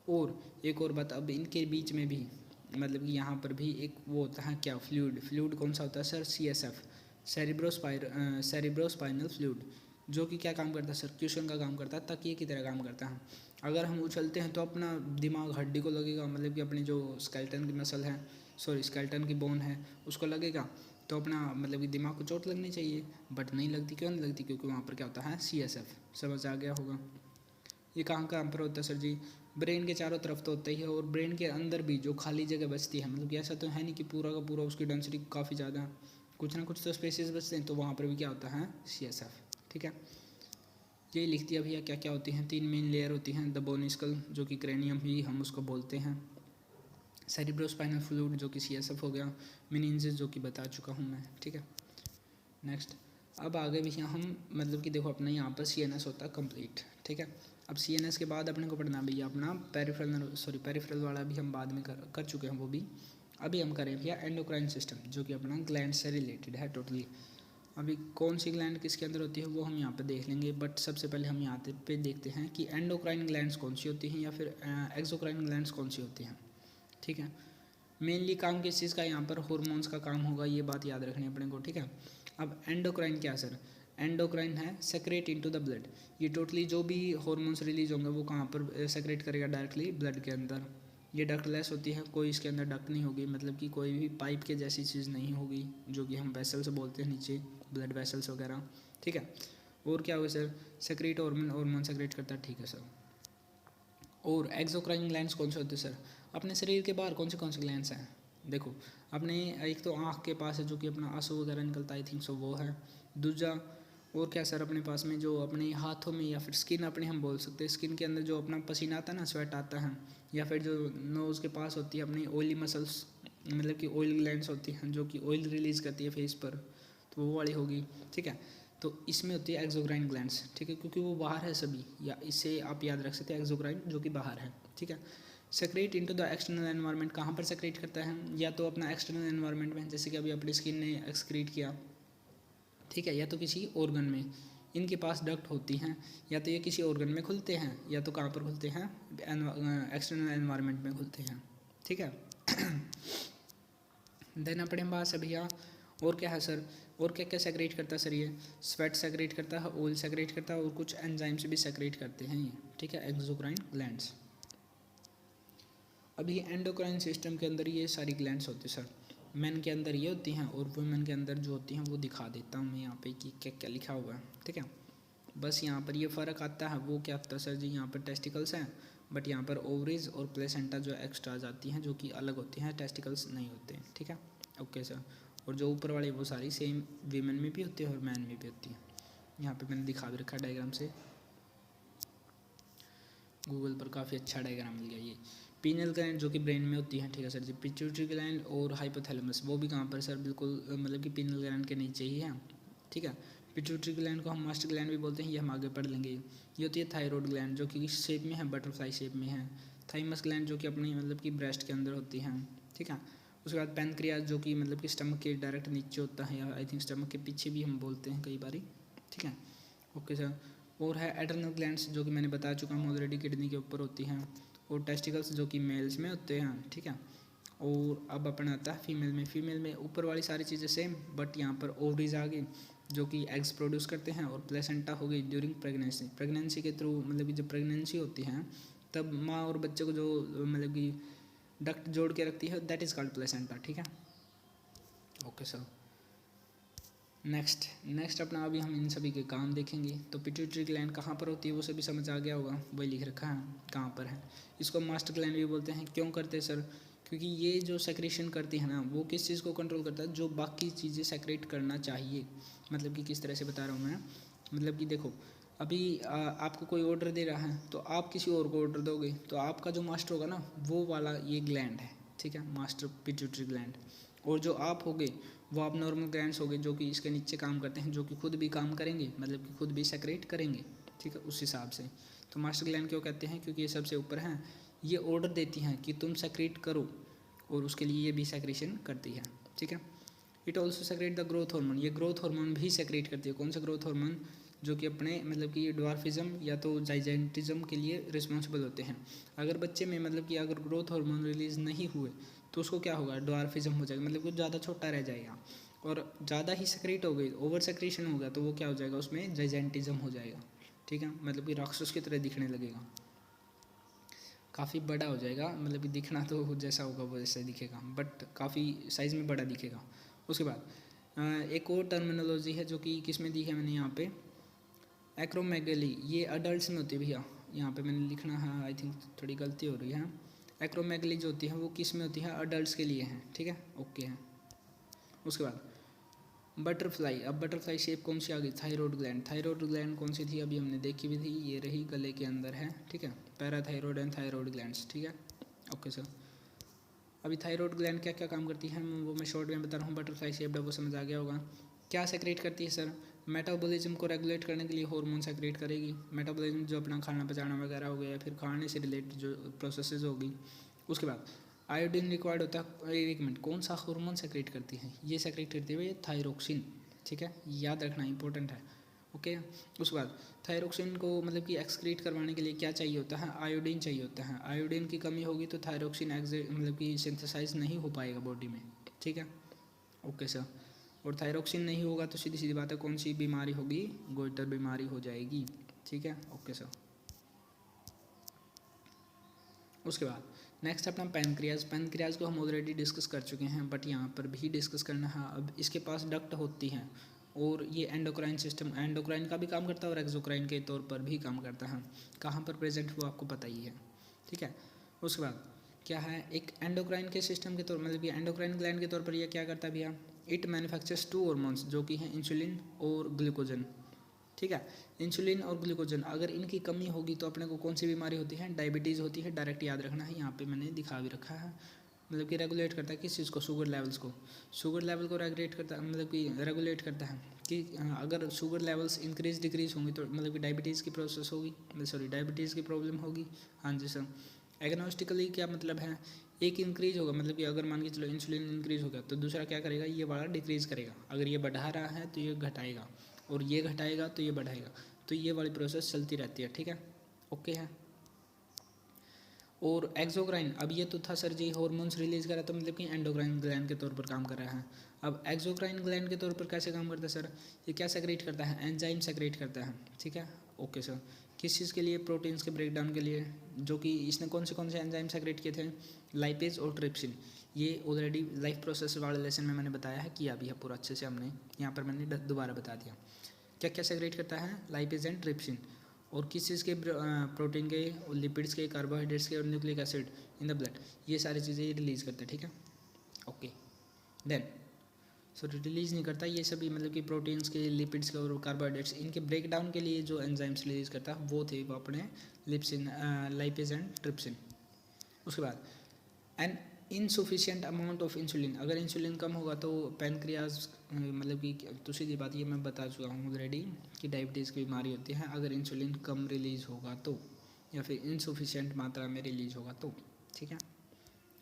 और एक और बात, अब इनके बीच में भी मतलब कि यहाँ पर भी एक वो होता है क्या, फ्लूइड कौन सा होता है सर, CSF, सेरिब्रोस्पाइनल फ्लूइड, जो कि क्या काम करता है सर, क्वेश्चन का काम करता है, तकिए की तरह काम करता है। अगर हम उछलते हैं तो अपना दिमाग हड्डी को लगेगा, मतलब कि अपनी जो स्केलेटन की मसल है, सॉरी स्केलेटन की बोन है, उसको लगेगा, तो अपना मतलब कि दिमाग को चोट लगनी चाहिए, बट नहीं लगती। क्यों नहीं लगती, क्योंकि वहाँ पर क्या होता है, CSF, समझ आ गया होगा। ये कहाँ पर होता है सर जी, ब्रेन के चारों तरफ तो होता ही है, और ब्रेन के अंदर भी जो खाली जगह बचती है, मतलब कि ऐसा तो है नहीं कि पूरा का पूरा उसकी डेंसिटी काफ़ी ज़्यादा, कुछ ना कुछ तो स्पेसेस बचते हैं, तो वहाँ पर भी क्या होता है, CSF, ठीक है। यही लिख दिया भैया क्या क्या होती हैं, 3 मेन लेयर होती हैं, द बोन स्कल, जो कि क्रेनियम ही हम उसको बोलते हैं, सेरिब्रोस्पाइनल फ्लूइड जो कि CSF हो गया, मेनिंजेस जो कि बता चुका हूँ मैं, ठीक है। नेक्स्ट, अब आगे भैया हम मतलब कि देखो अपना यहाँ पर CNS होता है कंप्लीट, ठीक है। अब CNS के बाद अपने को पढ़ना भैया अपना पेरिफेरल वाला भी हम बाद में कर चुके हैं वो भी। अभी हम करें भैया एंडोक्राइन सिस्टम, जो कि अपना ग्लैंड से रिलेटेड है टोटली। अभी कौन सी ग्लैंड किसके अंदर होती है वो हम यहाँ पे देख लेंगे, बट सबसे पहले हम यहाँ पे देखते हैं कि एंडोक्राइन ग्लैंड्स कौन सी होती हैं या फिर एक्सोक्राइन ग्लैंड्स कौन सी होती हैं, ठीक है। मेनली काम किस चीज़ का, यहाँ पर हार्मोन्स का काम होगा, ये बात याद रखनी है अपने को, ठीक है। अब एंडोक्राइन क्या सर, एंडोक्राइन है सेक्रेट इनटू द ब्लड, ये टोटली जो भी हार्मोन्स रिलीज होंगे वो कहाँ पर सेक्रेट करेगा, डायरेक्टली ब्लड के अंदर। ये डक्टलेस होती है, कोई इसके अंदर डक्ट नहीं होगी, मतलब कि कोई भी पाइप के जैसी चीज़ नहीं होगी, जो कि हम वेसल्स बोलते हैं नीचे, ब्लड वेसल्स वगैरह, ठीक है। और क्या होगा सर, सेक्रेट हार्मोन सेक्रेट करता है, ठीक है सर। और एक्सोक्राइन ग्लैंड्स कौन से होते हैं सर, अपने शरीर के बाहर कौन से ग्लैंड्स हैं, देखो अपने एक तो आँख के पास है, जो कि अपना आंसू वगैरह निकलता है, आई थिंक सो वो है। दूसरा और क्या सर, अपने पास में जो अपने हाथों में या फिर स्किन अपने हम बोल सकते हैं, स्किन के अंदर जो अपना पसीना आता है ना, स्वेट आता है, या फिर जो नोज़ के पास होती है अपनी ऑयली मसल्स, मतलब कि ऑयल ग्लैंड्स होती हैं जो कि ऑयल रिलीज़ करती है फेस पर, तो वो वाली होगी, ठीक है। तो इसमें होती है एक्सोक्राइन ग्लैंड्स, ठीक है, क्योंकि वो बाहर है सभी, या इससे आप याद रख सकते हैं एक्सोक्राइन जो कि बाहर है, ठीक है। Secrete into the external environment, कहाँ पर सेक्रेट करता है, या तो अपना एक्सटर्नल एनवायरनमेंट में, जैसे कि अभी अपनी स्किन ने एक्सक्रीट किया, ठीक है, या तो किसी ऑर्गन में, इनके पास डक्ट होती हैं, या तो ये किसी ऑर्गन में खुलते हैं, या तो कहाँ पर खुलते हैं, एक्सटर्नल एनवायरनमेंट में खुलते हैं, ठीक है। देन अपने पास भैया और क्या है सर, और क्या क्या सेक्रेट करता है सर, ये स्वेट सेक्रेट करता है, ऑयल सेक्रेट करता है, और कुछ एंजाइम्स भी सेक्रेट करते हैं ये, ठीक है, एक्सोक्राइन ग्लैंड्स। अभी एंडोक्राइन सिस्टम के अंदर ये सारी ग्लैंड्स होती है सर, मैन के अंदर ये होती हैं और वुमेन के अंदर जो होती हैं वो दिखा देता हूँ मैं यहाँ पे कि क्या क्या लिखा हुआ है, ठीक है। बस यहाँ पर ये फ़र्क आता है, वो क्या होता है सर जी, यहाँ पर टेस्टिकल्स हैं बट यहाँ पर ओवरीज और प्लेसेंटा जो एक्स्ट्रा जाती हैं जो कि अलग होती हैं, टेस्टिकल्स नहीं होते हैं, ठीक है। Okay sir. और जो ऊपर वाली वो सारी सेम वीमेन में भी होती है और मैन में भी होती है। यहाँ पे मैंने दिखा भी रखा डायग्राम से, गूगल पर काफ़ी अच्छा डायग्राम मिल गया। ये पीनियल ग्लैंड जो कि ब्रेन में होती है, ठीक है सर जी। पिट्यूटरी ग्लैंड और हाइपोथैलेमस वो भी कहाँ पर सर, बिल्कुल मतलब कि पीनियल ग्लैंड के नीचे ही है, ठीक है। पिट्यूटरी ग्लैंड को हम मास्टर ग्लैंड भी बोलते हैं, ये हम आगे पढ़ लेंगे। ये होती है थायराइड ग्लैंड जो कि इस शेप में है, बटरफ्लाई शेप में है। थाइमस ग्लैंड जो कि अपनी मतलब कि ब्रेस्ट के अंदर होती है, ठीक है। उसके बाद पैनक्रियाज जो कि मतलब कि स्टमक के डायरेक्ट नीचे होता है, या आई थिंक स्टमक के पीछे भी हम बोलते हैं कई बारी, ठीक है। Okay sir. और है एड्रेनल ग्लैंड्स जो कि मैंने बता चुका हूँ ऑलरेडी, किडनी के ऊपर होती हैं। और टेस्टिकल्स जो कि मेल्स में होते हैं, ठीक है। और अब अपना आता है फीमेल में। फीमेल में ऊपर वाली सारी चीज़ें सेम, बट यहाँ पर ओवरीज आ गई जो कि एग्स प्रोड्यूस करते हैं, और प्लेसेंटा हो गई ड्यूरिंग प्रेगनेंसी। प्रेगनेंसी के थ्रू मतलब कि जब प्रेगनेंसी होती है तब माँ और बच्चे को जो मतलब कि डक्ट जोड़ के रखती है, दैट इज़ कॉल्ड प्लेसेंटा, ठीक है। Okay sir. नेक्स्ट अपना अभी हम इन सभी के काम देखेंगे। तो पिट्यूटरी ग्लैंड कहाँ पर होती है वो सभी समझ आ गया होगा, वही लिख रखा है कहाँ पर है। इसको मास्टर ग्लैंड भी बोलते हैं। क्यों करते हैं सर, क्योंकि ये जो सेक्रेशन करती है ना, वो किस चीज़ को कंट्रोल करता है, जो बाकी चीज़ें सेक्रेट करना चाहिए। मतलब कि किस तरह से बता रहा हूँ मैं, मतलब कि देखो अभी आपको कोई ऑर्डर दे रहा है तो आप किसी और को ऑर्डर दोगे, तो आपका जो मास्टर होगा ना वो वाला ये ग्लैंड है, ठीक है, मास्टर पिट्यूटरी ग्लैंड। और जो आप होगे वो आप नॉर्मल ग्लैंड्स होंगे जो कि इसके नीचे काम करते हैं, जो कि खुद भी काम करेंगे, मतलब कि खुद भी सेक्रेट करेंगे, ठीक है, उस हिसाब से। तो मास्टर ग्लैंड क्यों कहते हैं, क्योंकि ये सबसे ऊपर हैं, ये ऑर्डर देती हैं कि तुम सेक्रेट करो, और उसके लिए ये भी सेक्रेशन करती है, ठीक है। It also secrete the growth hormone, ये ग्रोथ हार्मोन भी सेक्रेट करती है। कौन सा ग्रोथ हार्मोन, जो कि अपने मतलब कि ड्वार्फिज्म या तो जाइजेंटिज्म के लिए रिस्पॉन्सिबल होते हैं। अगर बच्चे में मतलब कि अगर ग्रोथ हार्मोन रिलीज़ नहीं हुए तो उसको क्या होगा, ड्वार्फिज्म हो जाएगा, मतलब कि ज़्यादा छोटा रह जाएगा। और ज़्यादा ही सेक्रेट हो गई, ओवर सेक्रेशन हो गया, तो वो क्या हो जाएगा, उसमें जाइजेंटिज्म हो जाएगा, ठीक है। मतलब कि राक्षस की तरह दिखने लगेगा, काफ़ी बड़ा हो जाएगा, मतलब कि दिखना तो जैसा होगा वो ऐसा दिखेगा, बट काफ़ी साइज़ में बड़ा दिखेगा। उसके बाद एक और टर्मिनोलॉजी है जो कि किस में दी है मैंने यहाँ पे, एक्रोमेगली, ये अडल्ट में होती है भैया, यहाँ पे मैंने लिखना है, आई थिंक थोड़ी गलती हो रही है। एक्रोमेगली जो होती है वो किस में होती है, अडल्ट के लिए है, ठीक है, ओके है। उसके बाद बटरफ्लाई, अब बटरफ्लाई शेप कौन सी आ गई, थायराइड ग्लैंड। थायराइड ग्लैंड कौन सी थी, अभी हमने देखी भी थी, ये रही गले के अंदर है, ठीक है, पैराथायराइड एंड थायराइड ग्लैंड्स, ठीक है, ओके सर। अभी थायराइड ग्लैंड क्या क्या काम करती है वो मैं शॉर्ट में बता रहा हूँ। बटरफ्लाई शेप्ड है वो समझ आ गया होगा। क्या सेक्रेट करती है सर, मेटाबॉलिज्म को रेगुलेट करने के लिए हार्मोन सेक्रेट करेगी। मेटाबॉलिज्म जो अपना खाना पचाना वगैरह हो गया, फिर खाने से रिलेटेड जो प्रोसेसेस होगी। उसके बाद आयोडीन रिक्वायर्ड होता है, एक मिनट, कौन सा हार्मोन सेक्रेट करती है, ये सेक्रेट करती है थायरोक्सिन, ठीक है, याद रखना इंपॉर्टेंट है, ओके। उसके बाद थायरोक्सिन को मतलब कि एक्सक्रीट करवाने के लिए क्या चाहिए होता है, आयोडीन चाहिए होता है। आयोडीन की कमी होगी तो थायरोक्सिन मतलब कि सिंथेसाइज नहीं हो पाएगा बॉडी में, ठीक है, ओके सर। और थायरोक्सिन नहीं होगा तो सीधी सीधी बात है कौन सी बीमारी होगी, गोइटर बीमारी हो जाएगी, ठीक है, ओके सर। उसके बाद नेक्स्ट अपना पैनक्रियाज। पैनक्रियाज को हम ऑलरेडी डिस्कस कर चुके हैं, बट यहाँ पर भी डिस्कस करना है। अब इसके पास डक्ट होती हैं और ये एंडोक्राइन सिस्टम, एंडोक्राइन का भी काम करता है और एक्सोक्राइन के तौर पर भी काम करता है। कहाँ पर प्रेजेंट वो आपको पता ही है, ठीक है। उसके बाद क्या है, एक एंडोक्राइन के सिस्टम के तौर मतलब कि एंडोक्राइन ग्लैंड के तौर पर ये क्या करता है भैया, इट मैन्युफैक्चर्स 2 हार्मोन्स जो कि हैं इंसुलिन और ग्लूकोजन, ठीक है। इंसुलिन और ग्लूकोजन अगर इनकी कमी होगी तो अपने को कौन सी बीमारी होती है, डायबिटीज़ होती है। डायरेक्ट याद रखना है, यहाँ पे मैंने दिखा भी रखा है। मतलब कि रेगुलेट करता है किस चीज़ को, शुगर लेवल्स को। शुगर लेवल को रेगुलेट करता है, मतलब कि रेगुलेट करता है कि अगर शुगर लेवल्स इंक्रीज डिक्रीज होंगी तो मतलब कि डायबिटीज़ की प्रोसेस होगी, सॉरी डायबिटीज़ की प्रॉब्लम होगी। हाँ जी सर। एग्नोस्टिकली क्या मतलब है, एक इंक्रीज होगा, मतलब कि अगर मान के चलो इंसुलिन इंक्रीज हो गया तो दूसरा क्या करेगा, ये वाला डिक्रीज करेगा। अगर ये बढ़ा रहा है तो ये घटाएगा, और ये घटाएगा तो ये बढ़ाएगा, तो ये वाली प्रोसेस चलती रहती है, ठीक है, ओके है। और एक्सोक्राइन, अब ये तो था सर जी हार्मोन्स रिलीज करा तो मतलब कि एंडोक्राइन ग्लैंड के तौर पर काम कर रहा है। अब एक्सोक्राइन ग्लैंड के तौर पर कैसे काम करता है सर, ये क्या सेक्रेट करता है, एंजाइम सेक्रेट करता है, ठीक है, ओके सर। किस चीज़ के लिए, प्रोटीन्स के ब्रेकडाउन के लिए, जो कि इसने कौन से एंजाइम सेक्रेट किए थे, लाइपेज और ट्रिप्सिन। ये ऑलरेडी लाइफ प्रोसेस वाले लेसन में मैंने बताया है, किया भी है पूरा अच्छे से हमने, यहाँ पर मैंने दोबारा बता दिया। क्या क्या सेग्रेट करता है? Lipase and trypsin. और किस चीज़ के? प्रोटीन के, लिपिड्स के, कार्बोहाइड्रेट्स के और nucleic acid in the blood, ये सारी चीज़ें ये रिलीज़ करते हैं, ठीक है। ओके, देन सो रिलीज़ नहीं करता ये सभी, मतलब कि प्रोटीन्स के, लिपिड्स के और कार्बोहाइड्रेट्स, इनके ब्रेक डाउन के लिए जो एंजाइम्स रिलीज़ करता है वो थे वो अपने लिप्सिन, लाइपेज एंड ट्रिप्सिन। उसके बाद an insufficient amount of insulin, अगर इंसुलिन कम होगा तो पैनक्रियाज, मतलब कि तो सीधी बात ये मैं बता चुका हूँ ऑलरेडी कि डायबिटीज़ की बीमारी होती है अगर इंसुलिन कम रिलीज़ होगा तो, या फिर इनसफिशिएंट मात्रा में रिलीज़ होगा तो, ठीक है।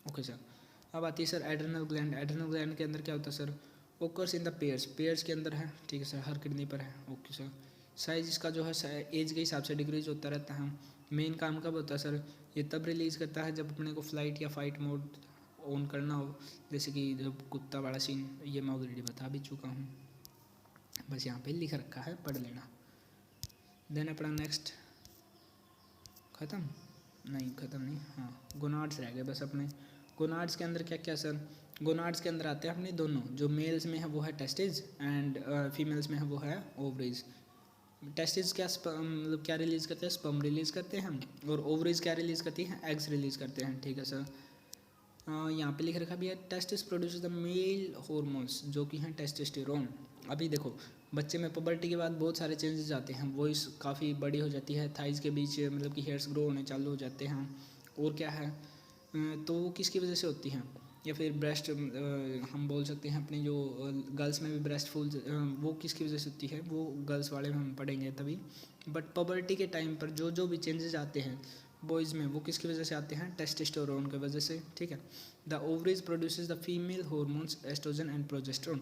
ओके सर, अब आती है sir adrenal gland. Adrenal gland के अंदर क्या होता है sir? Occurs in the pairs, pairs के अंदर है, ठीक है सर, हर किडनी पर है। ओके सर, साइज इसका जो है एज के हिसाब से डिक्रीज होता रहता है। मेन काम कब होता है सर? ये तब रिलीज़ करता है जब अपने को फ्लाइट या फाइट मोड ऑन करना हो, जैसे कि जब कुत्ता वाला सीन, ये मैं ऑलरेडी बता भी चुका हूँ, बस यहाँ पे लिख रखा है, पढ़ लेना। देन अपना नेक्स्ट ख़त्म नहीं, हाँ गोनाड्स रह गए बस अपने। गोनाड्स के अंदर क्या क्या सर? गोनाड्स के अंदर आते हैं अपने दोनों, जो मेल्स में है वो है टेस्टिस एंड फीमेल्स में है वो है ओवरीज। टेस्टिस क्या मतलब क्या रिलीज़ करते हैं? स्पर्म रिलीज़ करते हैं, और ओवरीज क्या रिलीज़ करती हैं? एग्स रिलीज़ करते हैं, ठीक है सर। यहाँ पे लिख रखा भी है testis produces the male hormones, जो कि हैं टेस्टोस्टेरोन। अभी देखो बच्चे में पुबर्टी के बाद बहुत सारे चेंजेस आते हैं, वॉइस काफ़ी बड़ी हो जाती है, थाइज़ के बीच मतलब कि हेयर्स ग्रो होने चालू हो जाते हैं, और क्या है तो वो किसकी वजह से होती हैं? या फिर ब्रेस्ट, हम बोल सकते हैं अपनी जो गर्ल्स में भी ब्रेस्ट फूल, वो किसकी वजह से होती है? वो गर्ल्स वाले में हम पढ़ेंगे तभी। बट पुबर्टी के टाइम पर जो जो भी चेंजेस आते हैं बॉयज़ में, वो किसकी वजह से आते हैं? टेस्टोस्टेरोन की वजह से, ठीक है। The ovaries produces the female hormones estrogen and progesterone.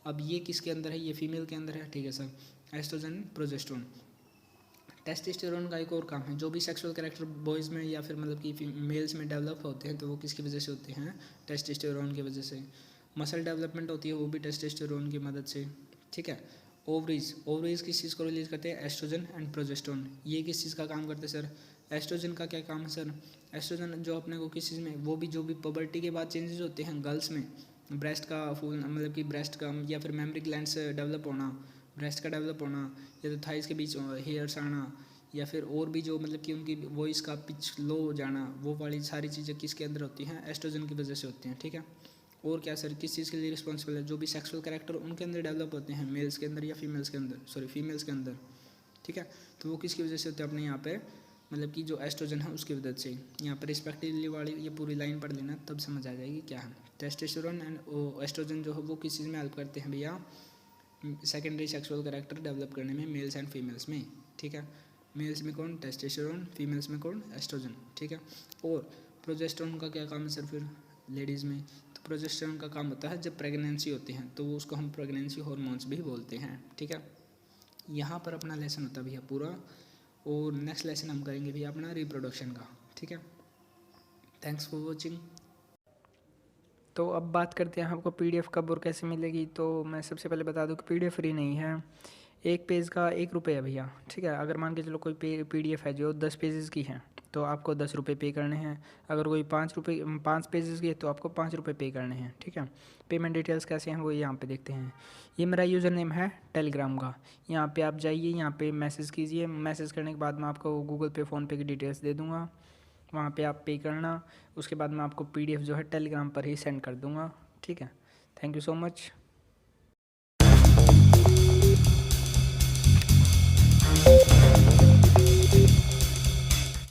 अब ये किसके अंदर है? ये फीमेल के अंदर है, ठीक है सर, एस्ट्रोजन प्रोजेस्टेरोन। टेस्टोस्टेरोन का एक और काम है, जो भी सेक्सुअल कैरेक्टर बॉयज़ में या फिर मतलब कि मेल्स में डेवलप होते हैं तो वो किसकी वजह से होते हैं? टेस्टोस्टेरोन की वजह से। मसल डेवलपमेंट होती है वो भी टेस्टोस्टेरोन की मदद से, ठीक है। ओवरीज किस चीज़ को रिलीज करते हैं? Estrogen and progesterone. ये किस चीज़ का काम करते हैं सर? एस्ट्रोजन का क्या काम है सर? एस्ट्रोजन जो अपने को किस चीज़ में, वो भी जो भी पुबर्टी के बाद चेंजेस होते हैं गर्ल्स में, ब्रेस्ट का फूल मतलब कि ब्रेस्ट का या फिर मेमरी ग्लैंड्स डेवलप होना, ब्रेस्ट का डेवलप होना, या तो थाइस के बीच हेयर्स आना, या फिर और भी जो मतलब कि उनकी वॉइस का पिच लो हो जाना, वो वाली सारी चीज़ें किसके अंदर होती हैं? एस्ट्रोजन की वजह से होती हैं, ठीक है। और क्या सर, किस चीज़ के लिए रिस्पॉन्सिबल है? जो भी सेक्सुअल कैरेक्टर उनके अंदर डेवलप होते हैं, मेल्स के अंदर या फीमेल्स के अंदर, सॉरी फीमेल्स के अंदर, ठीक है। तो वो किसकी वजह से होते हैं? अपने यहाँ पे मतलब कि जो एस्ट्रोजन है उसकी वजह से। यहाँ पर रिस्पेक्टिवली वाली ये पूरी लाइन पढ़ लेना, तब समझ आ जाएगी क्या है। टेस्टोस्टेरोन एंड एस्ट्रोजन जो है वो किस चीज़ में हेल्प करते हैं भैया? सेकेंडरी सेक्सुअल कैरेक्टर डेवलप करने में, मेल्स एंड फीमेल्स में, ठीक है। मेल्स में कौन? टेस्टोस्टेरोन, फीमेल्स में कौन? एस्ट्रोजन, ठीक है। और प्रोजेस्टेरोन का क्या काम है सर फिर लेडीज़ में? तो प्रोजेस्टेरोन का काम होता है जब प्रेगनेंसी होती है तो उसको हम प्रेगनेंसी हार्मोन्स भी बोलते हैं, ठीक है। यहाँ पर अपना लेसन होता है भैया पूरा, और नेक्स्ट लेसन हम करेंगे भैया अपना रिप्रोडक्शन का, ठीक है। Thanks for watching. तो अब बात करते हैं आपको पीडीएफ कब और कैसे मिलेगी। तो मैं सबसे पहले बता दूं कि पीडीएफ फ्री नहीं है, एक पेज का 1 रुपये है भैया, ठीक है। अगर मान के चलो कोई पीडीएफ है जो 10 पेजेस की है तो आपको 10 रुपये पे करने हैं। अगर कोई 5 पेजेस की है तो आपको 5 रुपये पे करने हैं, ठीक है। पेमेंट डिटेल्स कैसे हैं वो यहाँ पे देखते हैं। ये मेरा यूज़र नेम है टेलीग्राम का, यहाँ पे आप जाइए, यहाँ पे मैसेज कीजिए, मैसेज करने के बाद मैं आपको गूगल पे, फ़ोनपे की डिटेल्स दे दूँगा, वहाँ पे आप पे करना। उसके बाद मैं आपको पीडीएफ जो है टेलीग्राम पर ही सेंड कर दूँगा, ठीक है। Thank you so much.